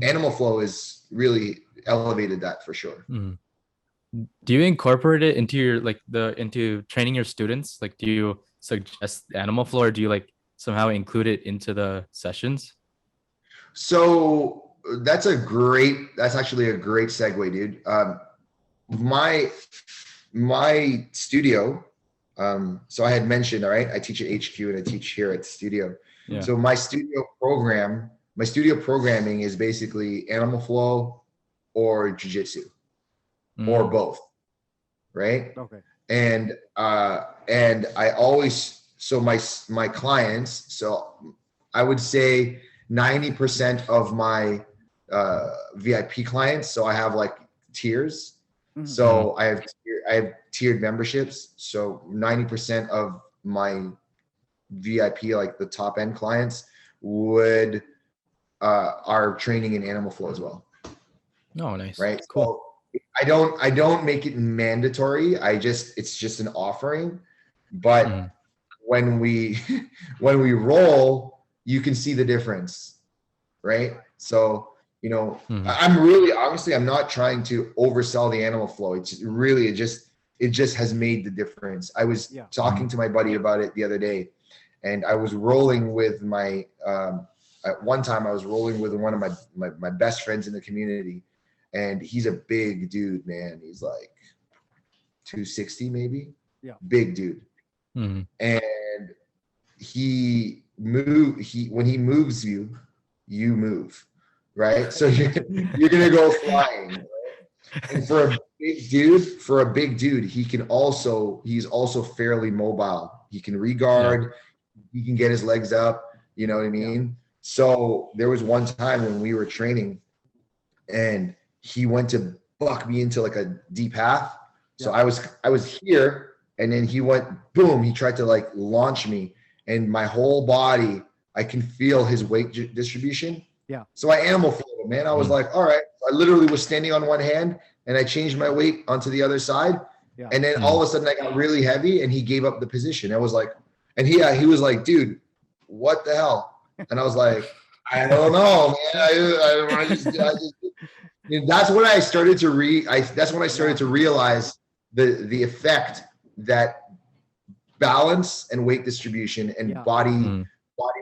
animal flow is really elevated that for sure. Do you incorporate it into your into training your students? Like, do you suggest animal flow, or do you like somehow include it into the sessions? So that's actually a great segue, dude. My studio, so I had mentioned, all right, I teach at HQ and I teach here at the studio. So my studio programming is basically animal flow or jiu-jitsu or both, right? Okay. And I always, so my clients, so I would say 90% of my VIP clients, so I have like tiers. So I have tiered memberships. So 90% of my VIP, like the top end clients, are training in animal flow as well. Oh, nice. Right. Cool. So I don't make it mandatory. It's just an offering. But when we roll, you can see the difference, right? So, you know, I'm not trying to oversell the animal flow. It's really, it just has made the difference. I was talking to my buddy about it the other day, and I was rolling with at one time I was rolling with one of my best friends in the community, and he's a big dude, man. He's like 260 maybe. Yeah. Big dude. Mhm. And when he moves you, you move, right? So you're gonna go flying. Right? And for a big dude, he's also fairly mobile. He can regard, he can get his legs up, you know what I mean? So there was one time when we were training and he went to buck me into like a deep half. So I was here, and then he went boom, he tried to like launch me, and my whole body, I can feel his weight distribution. Yeah. So I animal flowed him, man. I was like, all right. I literally was standing on one hand and I changed my weight onto the other side. Yeah. And then all of a sudden I got really heavy and he gave up the position. I was like, and he was like, dude, what the hell? And I was like, I don't know, man. That's when I started to realize the effect that balance and weight distribution and body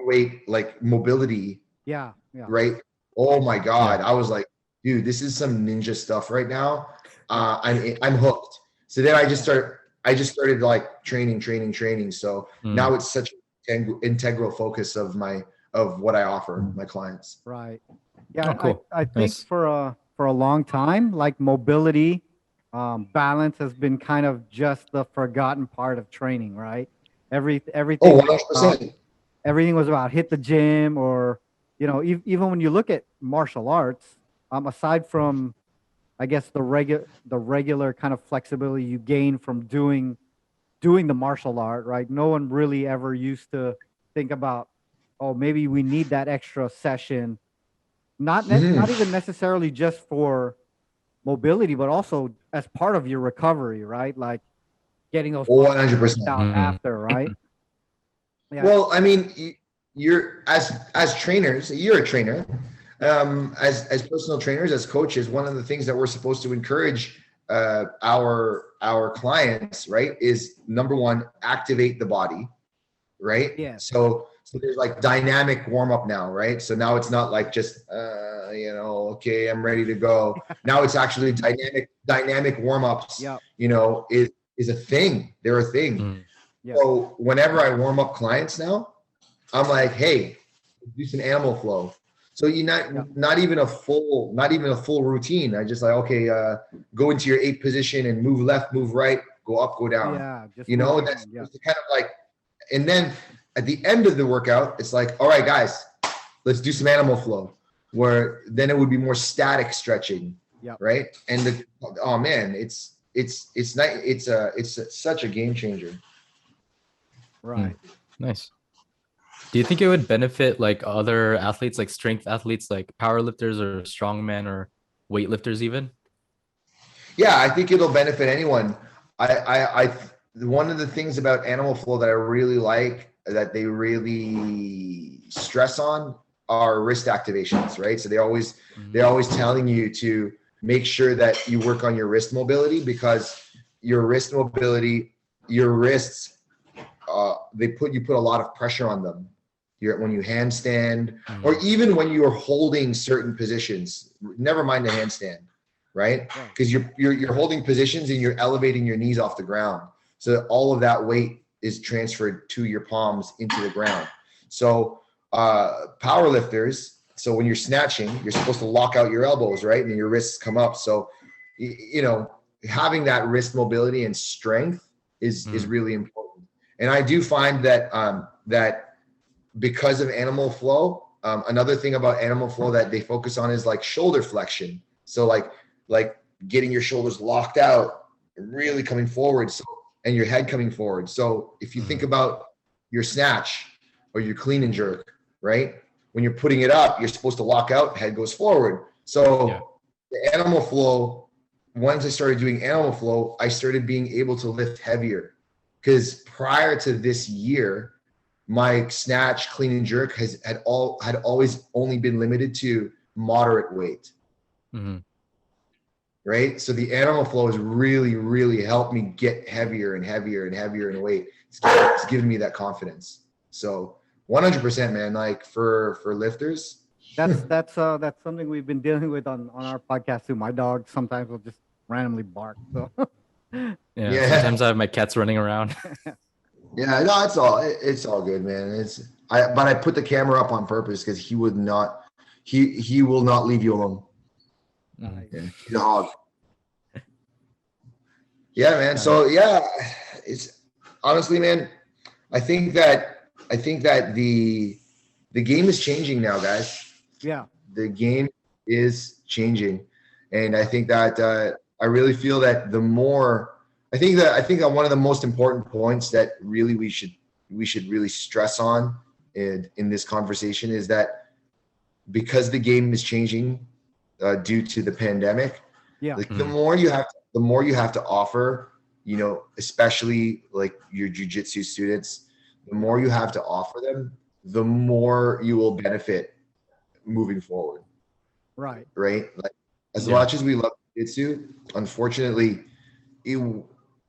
weight, like mobility. Yeah. Right. Oh my God. I was like, dude, this is some ninja stuff right now. I'm hooked. So then I just started like training. So now it's such an integral focus of what I offer my clients. Right. Yeah. Oh, cool. I think for a long time, like mobility, balance has been kind of just the forgotten part of training, right? Everything. Oh, 100%. Everything was about hit the gym, or, you know, even when you look at martial arts, aside from, I guess, the regular kind of flexibility you gain from doing the martial art, right? No one really ever used to think about, oh, maybe we need that extra session, not even necessarily just for mobility, but also as part of your recovery, right? Like getting those 100% out after, right? Yeah. Well, I mean, you're as trainers, you're a trainer. As personal trainers, as coaches, one of the things that we're supposed to encourage our clients, right, is number one, activate the body, right? Yeah. So there's like dynamic warm up now, right? So now it's not like just okay, I'm ready to go. Now it's actually dynamic warm ups. Yeah. You know, is a thing. They're a thing. Yeah. So whenever I warm up clients now, I'm like, hey, do some animal flow. So you not even a full routine. I just like, okay, go into your 8 position and move left, move right, go up, go down. Yeah. Just That's kind of like, and then at the end of the workout, it's like, all right, guys, let's do some animal flow, where then it would be more static stretching. Yeah. Right. And oh man, it's such a game changer. Right. Nice. Do you think it would benefit like other athletes, like strength athletes, like powerlifters or strongmen or weightlifters even? Yeah, I think it'll benefit anyone. I one of the things about animal flow that I really like, that they really stress on, are wrist activations, right? So they're always telling you to make sure that you work on your wrist mobility, because your wrists, you put a lot of pressure on them. When you handstand, or even when you are holding certain positions, never mind the handstand, right? Because you're holding positions and you're elevating your knees off the ground. So all of that weight is transferred to your palms into the ground. So power lifters, so when you're snatching, you're supposed to lock out your elbows, right? And your wrists come up. So, having that wrist mobility and strength is really important. And I do find that that because of animal flow, another thing about animal flow that they focus on is like shoulder flexion. So like getting your shoulders locked out and really coming forward, and your head coming forward. So if you think about your snatch or your clean and jerk, right? When you're putting it up, you're supposed to lock out, head goes forward. So the animal flow, once I started doing animal flow, I started being able to lift heavier, because prior to this year, my snatch, clean and jerk had always only been limited to moderate weight. Right? So the animal flow has really, really helped me get heavier and heavier and heavier in weight. It's given me that confidence. So 100%, man, like for lifters, that's something we've been dealing with on our podcast too. My dog sometimes will just randomly bark. So Yeah. Yeah. Sometimes I have my cats running around. Yeah, no, it's all good, man. But I put the camera up on purpose because he would not, he will not leave you alone. Mhm. Yeah, he's a hog. Yeah, man. So yeah, it's honestly, man, I think that the game is changing now, guys. yeah, The game is changing, and I think that I really feel that the more I think that one of the most important points that really we should really stress on in this conversation is that because the game is changing due to the pandemic, yeah, like the more you have to offer, you know, especially like your jujitsu students, the more you have to offer them, the more you will benefit moving forward, right. right? Like as Yeah. much as we love jujitsu, unfortunately,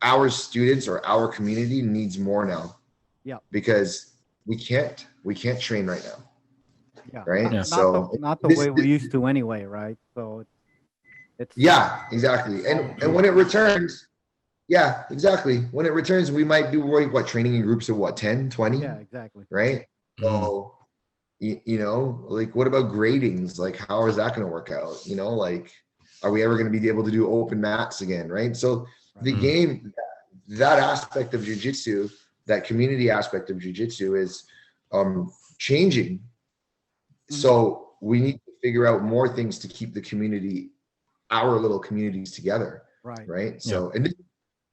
our students or our community needs more now. Yeah. Because we can't train right now, Yeah, right? Yeah. So not the this- way we used to anyway, right? So it's yeah, exactly. And when it returns, yeah, exactly. When it returns, we might do what training in groups of what 10, 20, yeah, exactly. right? Mhm. So you know, like what about gradings? Like how is that going to work out? You know, like are we ever going to be able to do open mats again, right? So the Mhm. game, that aspect of jiu-jitsu, that community aspect of jiu-jitsu is changing. So we need to figure out more things to keep the community, our little communities together, Right. right? So and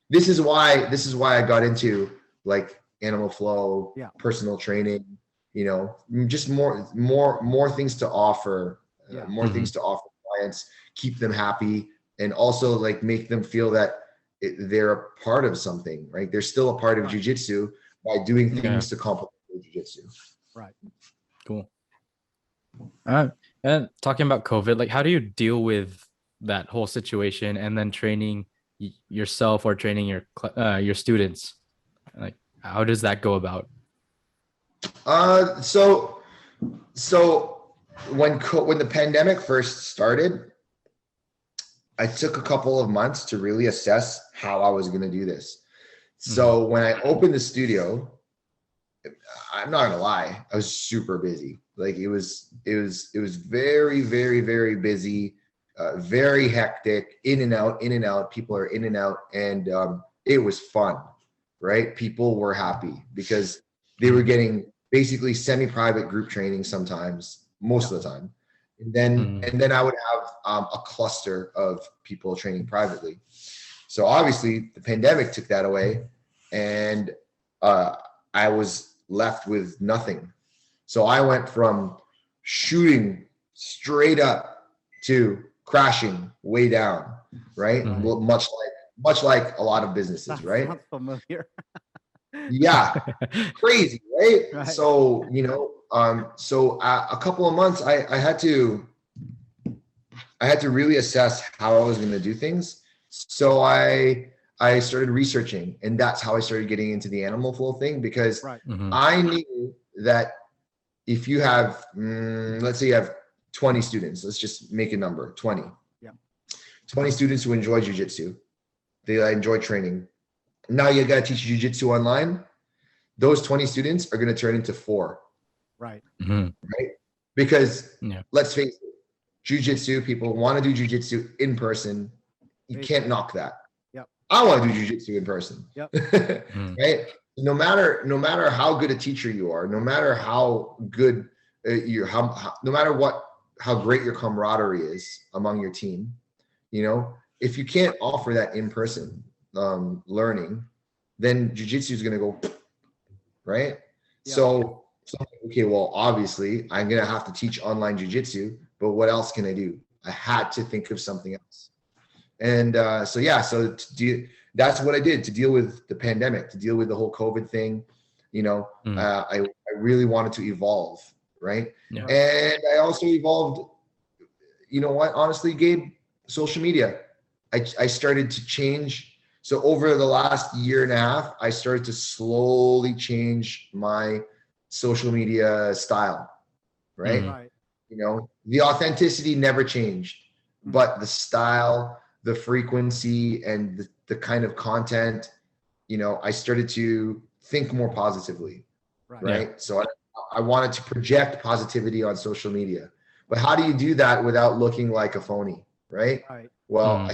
this is why I got into like animal flow, Yeah. personal training, you know, just more things to offer, Yeah. more things to offer clients, keep them happy, and also like make them feel that they're a part of something, right? They're still a part of Right. jiu-jitsu by doing Yeah. things to complement jiu-jitsu. Right. Cool. And talking about COVID, like how do you deal with that whole situation and then training yourself or training your students? Like how does that go about? So when the pandemic first started, I took a couple of months to really assess how I was going to do this. So when I opened the studio, I'm not gonna lie, I was super busy. Like it was very, very, very busy, very hectic, in and out. People are in and out, and it was fun, right? People were happy because they were getting basically semi-private group training sometimes, most of the time, and then I would have a cluster of people training privately. So obviously the pandemic took that away, and I was left with nothing. So I went from shooting straight up to crashing way down, right? Well, much like a lot of businesses, right? Sounds familiar. Yeah, crazy, right? Right. So you know, a couple of months, I had to really assess how I was going to do things. So I started researching, and that's how I started getting into the animal flow thing, because Right. I knew that if you have, let's say you have 20 students, let's just make a number, 20. Yeah. 20 students who enjoy jiu-jitsu. They enjoy training. Now you got to teach jiu-jitsu online. Those 20 students are going to turn into 4. Right. Right? Because Yeah. let's face it, jiu-jitsu, people want to do jiu-jitsu in person. You can't knock that. Yep. I want to do jiu-jitsu in person. Yep. Right? No matter how good a teacher you are, no matter how good no matter how great your camaraderie is among your team, you know, if you can't offer that in person learning, then jiu-jitsu is going to go, right? Yeah. So okay, well, obviously I'm going to have to teach online jiu-jitsu, but what else can I do? I had to think of something else. And that's what I did to deal with the pandemic, to deal with the whole COVID thing. You know, I really wanted to evolve, right? Yeah. And I also evolved, you know what, honestly, Gabe, social media. I started to change. So over the last year and a half, I started to slowly change my social media style, right? Right. You know, the authenticity never changed, but the style, the frequency, and the kind of content, you know, I started to think more positively, right? Yeah. So I wanted to project positivity on social media. But how do you do that without looking like a phony, right? Right. Well,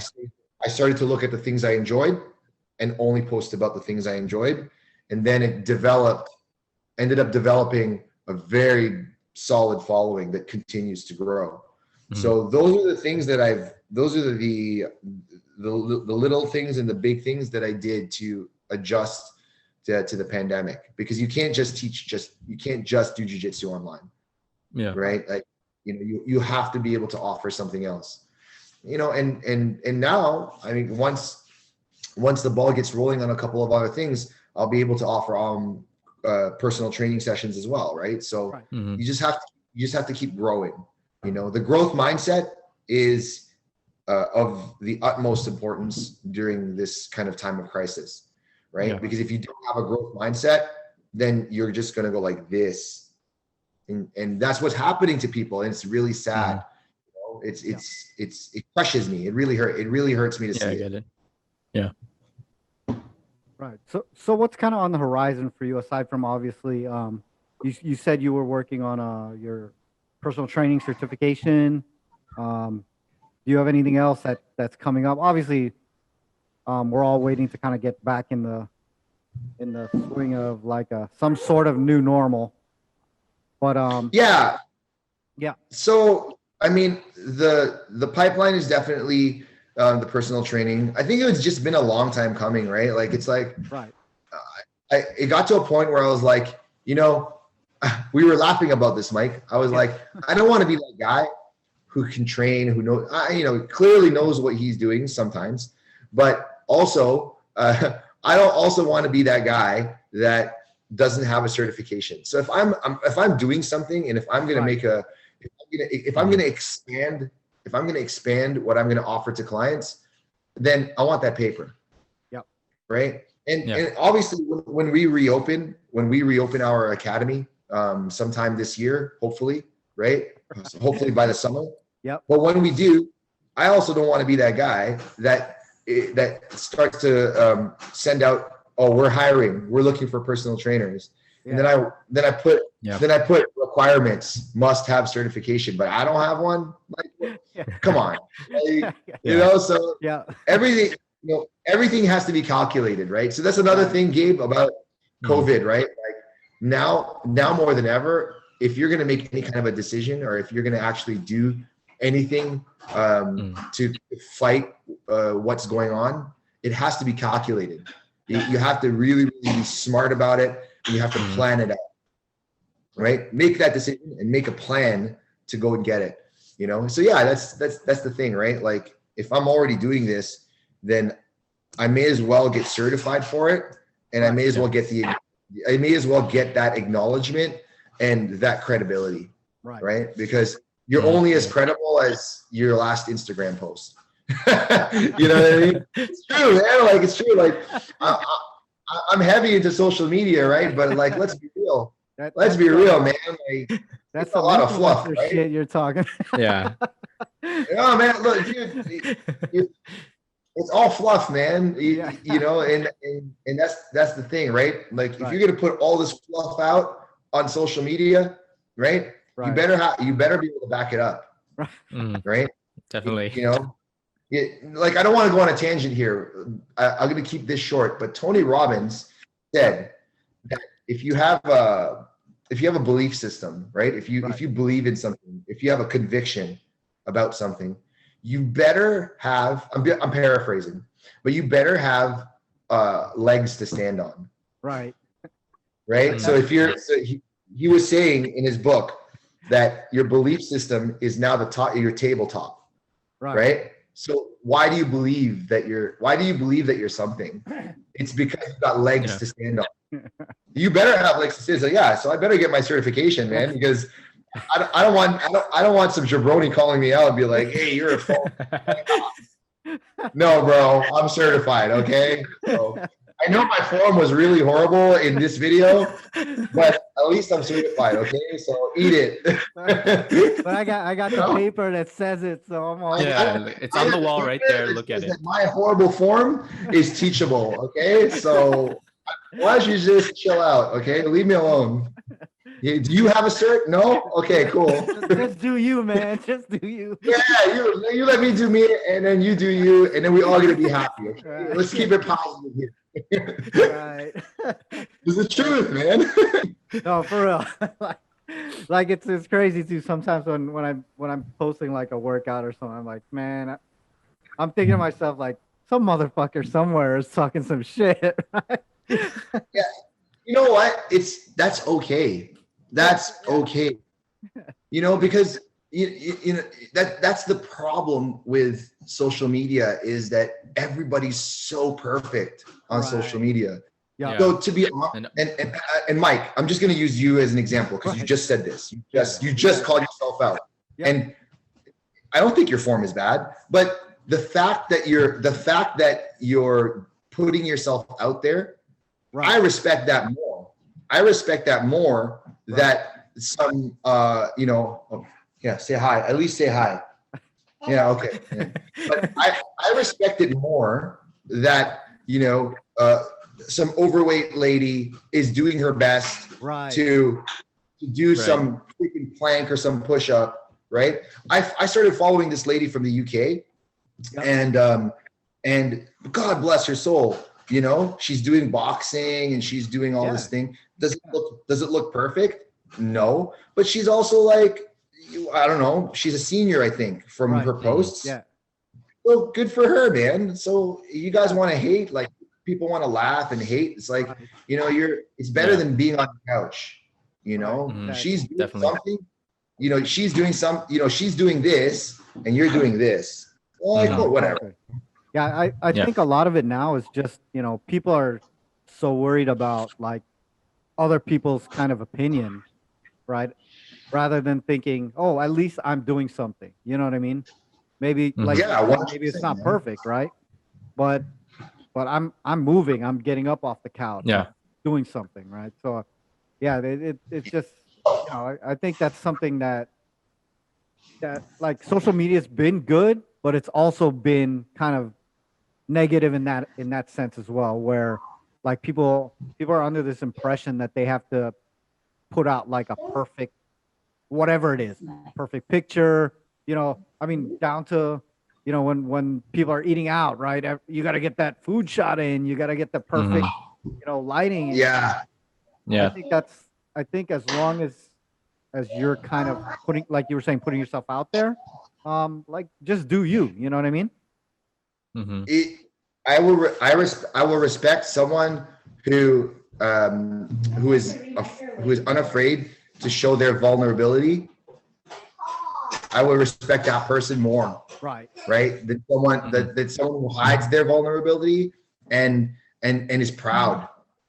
I started to look at the things I enjoyed and only post about the things I enjoyed. And then it ended up developing a very solid following that continues to grow. So those are the things that those are the little things and the big things that I did to adjust to the pandemic, because you can't just you can't just do jiu-jitsu online. Yeah. Right. Like, you know, you have to be able to offer something else, you know, and now, I mean, once the ball gets rolling on a couple of other things, I'll be able to offer personal training sessions as well. Right. So you just have to keep growing. You know, the growth mindset is of the utmost importance during this kind of time of crisis, right? Yeah. Because if you don't have a growth mindset, then you're just going to go like this. And that's what's happening to people. And it's really sad. You know, it crushes me. It really hurts me to see I get it. Yeah. Right. So what's kind of on the horizon for you, aside from obviously, you said you were working on your personal training certification. Do you have anything else that's coming up? Obviously, we're all waiting to kind of get back in the swing of like some sort of new normal. But yeah. So I mean, the pipeline is definitely the personal training. I think it's just been a long time coming, right? Like, it's like, right. It got to a point where I was like, you know, we were laughing about this, Mike. I was like, I don't want to be that guy who can train, who knows, you know, clearly knows what he's doing sometimes, but also, I don't also want to be that guy that doesn't have a certification. So if I'm doing something, and if I'm going to make if I'm going to expand what I'm going to offer to clients, then I want that paper. Yep. Right. And obviously when we reopen our academy, sometime this year, hopefully, right? Hopefully by the summer. Yep. But when we do, I also don't want to be that guy that starts to send out, oh, we're hiring, we're looking for personal trainers. And then I put requirements, must have certification, but I don't have one. Like, come on. Like, you know, so everything has to be calculated, right? So that's another thing, Gabe, about COVID, right? Like, now more than ever, if you're going to make any kind of a decision, or if you're going to actually do anything to fight what's going on, it has to be calculated. You have to really be smart about it, and you have to plan it out, right? Make that decision and make a plan to go and get it, you know? So yeah, that's the thing, right? Like, if I'm already doing this, then I may as well get certified for it, and I may as well get that acknowledgement and that credibility, right? Because you're only as credible as your last Instagram post. You know what I mean? It's true, man. Like, it's true. Like, I'm heavy into social media, right? But like, let's be real. Let's be real, man. Like, that's a lot of fluff, right? Shit you're talking. Yeah. No, man. Look, dude, it's all fluff, man. You know, and that's the thing, right? Like, if you're gonna put all this fluff out on social media, right? You better be able to back it up, right? Definitely. You know, like, I don't want to go on a tangent here. I'm going to keep this short, but Tony Robbins said that if you have a belief system, right? If you believe in something, if you have a conviction about something, you better have, I'm paraphrasing, but you better have legs to stand on. Right. So he was saying in his book that your belief system is now the top of your tabletop. Right. So why do you believe that you're something? It's because you've got legs to stand on. You better have legs to stand on. Yeah. So I better get my certification, man, because I don't want some jabroni calling me out and be like, hey, you're a phone. No, bro, I'm certified. Okay. So I know my form was really horrible in this video, but at least I'm certified. Okay, so eat it. But I got the paper that says it, so I'm all Yeah, it's on the wall right there. Look at it. My horrible form is teachable. Okay, so why don't you just chill out? Okay, leave me alone. Do you have a cert? No? Okay, cool. Just do you, man. Just do you. Yeah, you let me do me, and then you do you, and then we all gonna be happy. Okay? Right. Let's keep it positive here. Right. It's the truth, man. No, for real. Like it's crazy too. Sometimes when I'm posting like a workout or something, I'm like, man, I'm thinking to myself like, some motherfucker somewhere is talking some shit. Right? Yeah. You know what? That's okay. That's okay. You know, because you know that's the problem with social media is that everybody's so perfect on social media. Yeah. So to be honest, and Mike, I'm just going to use you as an example because you just said this. You just called yourself out, and I don't think your form is bad, but the fact that you're putting yourself out there, I respect that more. I respect that more that some you know, say hi. At least say hi. Yeah, okay. Yeah. But I respect it more that, you know, some overweight lady is doing her best to do some freaking plank or some push-up, right? I started following this lady from the UK, and God bless her soul, you know, she's doing boxing and she's doing all this thing. Does it look perfect? No, but she's also like, I don't know, she's a senior, I think, from her posts. Yeah. Well, good for her, man. So you guys want to hate, like people want to laugh and hate. It's like, you know, it's better than being on the couch, you know. She's doing something, you know, she's doing this and you're doing this. Well, like, whatever. Yeah, I think a lot of it now is just, you know, people are so worried about like other people's kind of opinion, right? Rather than thinking, oh, at least I'm doing something. You know what I mean? Maybe like maybe it's not perfect, right? But I'm moving. I'm getting up off the couch. Yeah, doing something, right? So yeah, it's just, you know, I think that's something that like social media's been good, but it's also been kind of negative in that sense as well, where like people are under this impression that they have to put out like a perfect whatever it is, perfect picture, you know. I mean, down to, you know, when people are eating out, right? You got to get that food shot in, you got to get the perfect, you know, lighting. Yeah. I think as long as you're kind of putting, like you were saying, putting yourself out there, like just do you know what I mean? I will respect someone who is unafraid to show their vulnerability. I will respect that person more. Right. Than someone that someone who hides their vulnerability and is proud.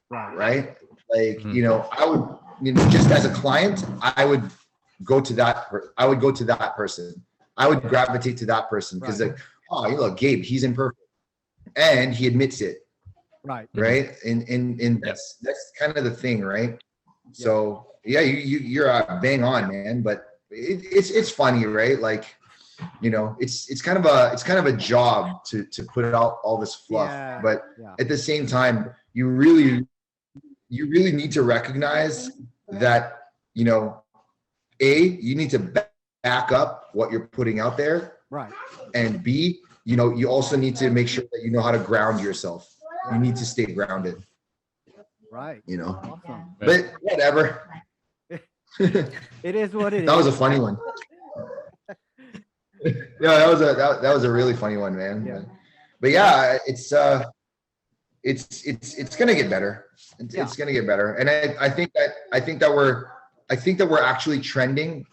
Right. Like, you know, I would, you know, just as a client, I would go to that person. I would gravitate to that person because like, oh, you look, Gabe, he's imperfect. And he admits it. Right. And that's kind of the thing, right? So yeah, you're bang on, man. But it's funny, right? Like, you know, it's kind of a job to put out all this fluff. But at the same time, you really need to recognize that, you know, you need to back up what you're putting out there. Right. And B, you know, you also need to make sure that you know how to ground yourself. You need to stay grounded. Right. You know. Awesome. But whatever. It is what it is. That was a funny one. Yeah, that was a really funny one, man. Yeah. But yeah, it's gonna get better. It's gonna get better. And I think that we're actually trending.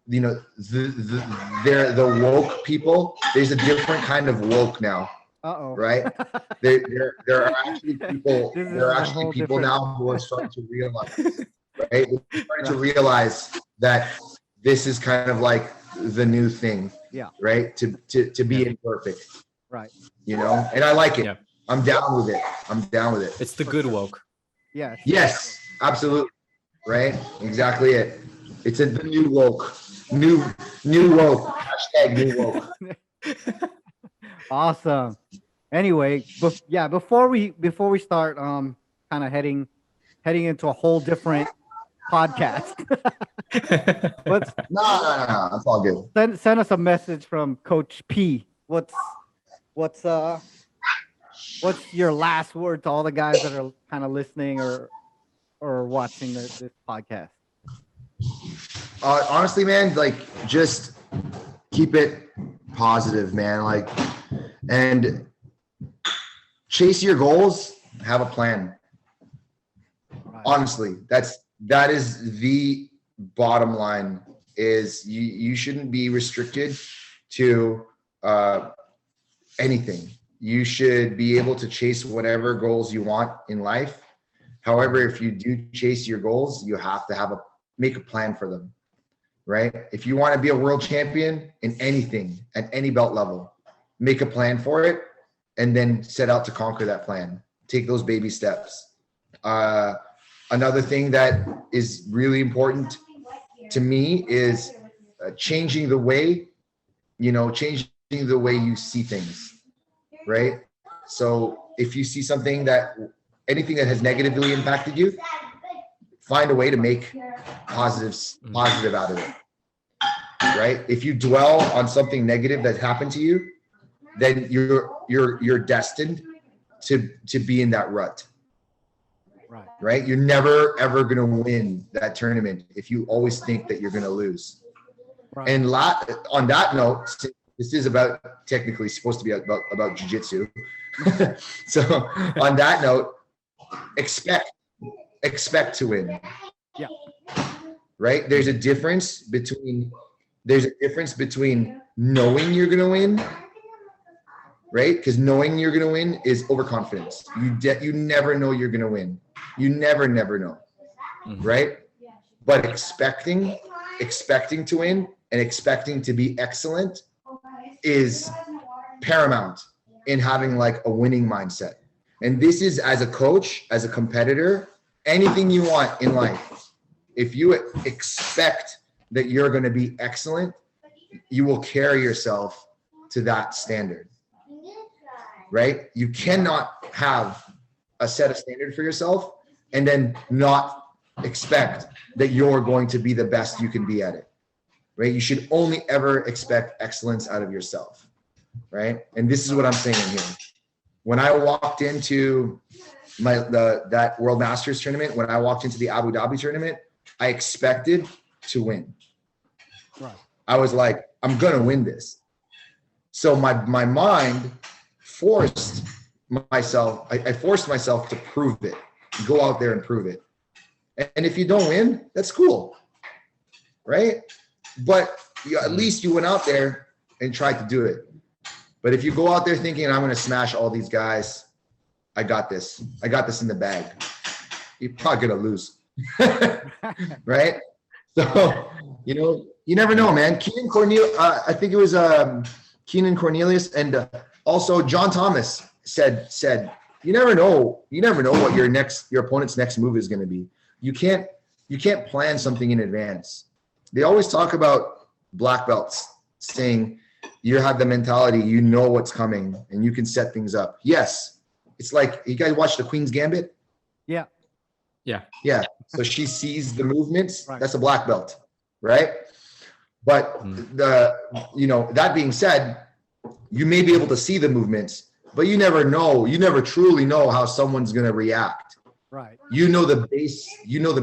You know, the woke people, there's a different kind of woke now. Right? There are actually people now who are starting to realize, right? They're starting to realize that this is kind of like the new thing. Yeah. Right? To be imperfect. Right. You know, and I like it. Yeah. I'm down with it. I'm down with it. It's the good woke. Yeah. Yes, absolutely. Right? Exactly it. It's the new woke. New woke. Hashtag new woke. Awesome. Anyway, before we start kind of heading into a whole different podcast. Let's No. That's all good. send us a message from Coach P. What's your last word to all the guys that are kind of listening or watching this podcast? Honestly, man, like just keep it positive, man. Like, and chase your goals. Have a plan. Right. Honestly, that is the bottom line. Is you shouldn't be restricted to anything. You should be able to chase whatever goals you want in life. However, if you do chase your goals, you have to make a plan for them, right? If you want to be a world champion in anything at any belt level, make a plan for it and then set out to conquer that plan. Take those baby steps. Another thing that is really important to me is changing the way you see things. Right? So if you see anything that has negatively impacted you, find a way to make positive out of it. Right? If you dwell on something negative that happened to you, then you're destined to be in that rut. Right? You're never ever going to win that tournament if you always think that you're going to lose. Right. And on that note, this is technically supposed to be about jiu-jitsu. So on that note, expect to win. Yeah. Right? There's a difference between knowing you're going to win, right? Because knowing you're going to win is overconfidence. You never know you're going to win. You never know. Mm-hmm. Right? But expecting to win and expecting to be excellent is paramount in having like a winning mindset. And this is, as a coach, as a competitor, anything you want in life, if you expect that you're going to be excellent, you will carry yourself to that standard, right? You cannot have a set of standard for yourself and then not expect that you're going to be the best you can be at it. Right? You should only ever expect excellence out of yourself, right? And this is what I'm saying here. When I walked into that World Masters tournament, when I walked into the Abu Dhabi tournament, I expected to win. Right. I was like, I'm gonna win this. So my mind forced myself. I forced myself to prove it. Go out there and prove it. And if you don't win, that's cool, right? But at least you went out there and tried to do it. But if you go out there thinking, I'm going to smash all these guys, I got this in the bag, you're probably going to lose. Right? So, you never know, man. I think it was Keenan Cornelius and also John Thomas said, you never know what your opponent's next move is going to be. You can't plan something in advance. They always talk about black belts, saying you have the mentality, you know what's coming, and you can set things up. Yes, it's like, you guys watch The Queen's Gambit? Yeah. So she sees the movements. Right. That's a black belt, right? But that being said, you may be able to see the movements, but you never know. You never truly know how someone's going to react. Right. You know the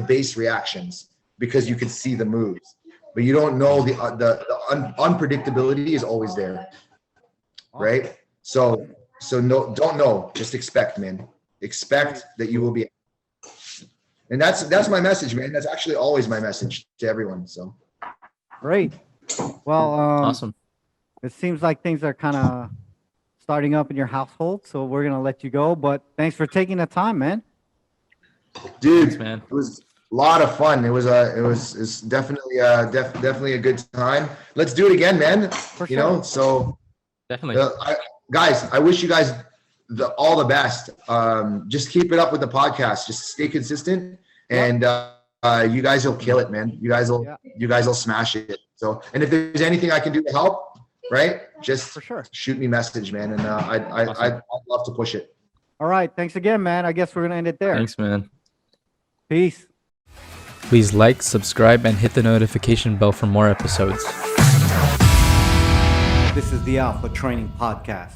base reactions because you can see the moves. But you don't know the unpredictability is always there, right? So no, don't know. Just expect, man. Expect that you will be, and that's my message, man. That's actually always my message to everyone. So great. Well, awesome. It seems like things are kind of starting up in your household, so we're gonna let you go. But thanks for taking the time, man. Dude, thanks, man. It was a lot of fun. It's definitely definitely a good time. Let's do it again, man. For sure. So definitely. guys, I wish you guys all the best. Just keep it up with the podcast. Just stay consistent, and you guys will kill it, man. You guys will smash it. So, and if there's anything I can do to help, right? Just For sure. shoot me a message, man, and I'd love to push it. All right. Thanks again, man. I guess we're going to end it there. Thanks, man. Peace. Please like, subscribe, and hit the notification bell for more episodes. This is the Alpha Training Podcast.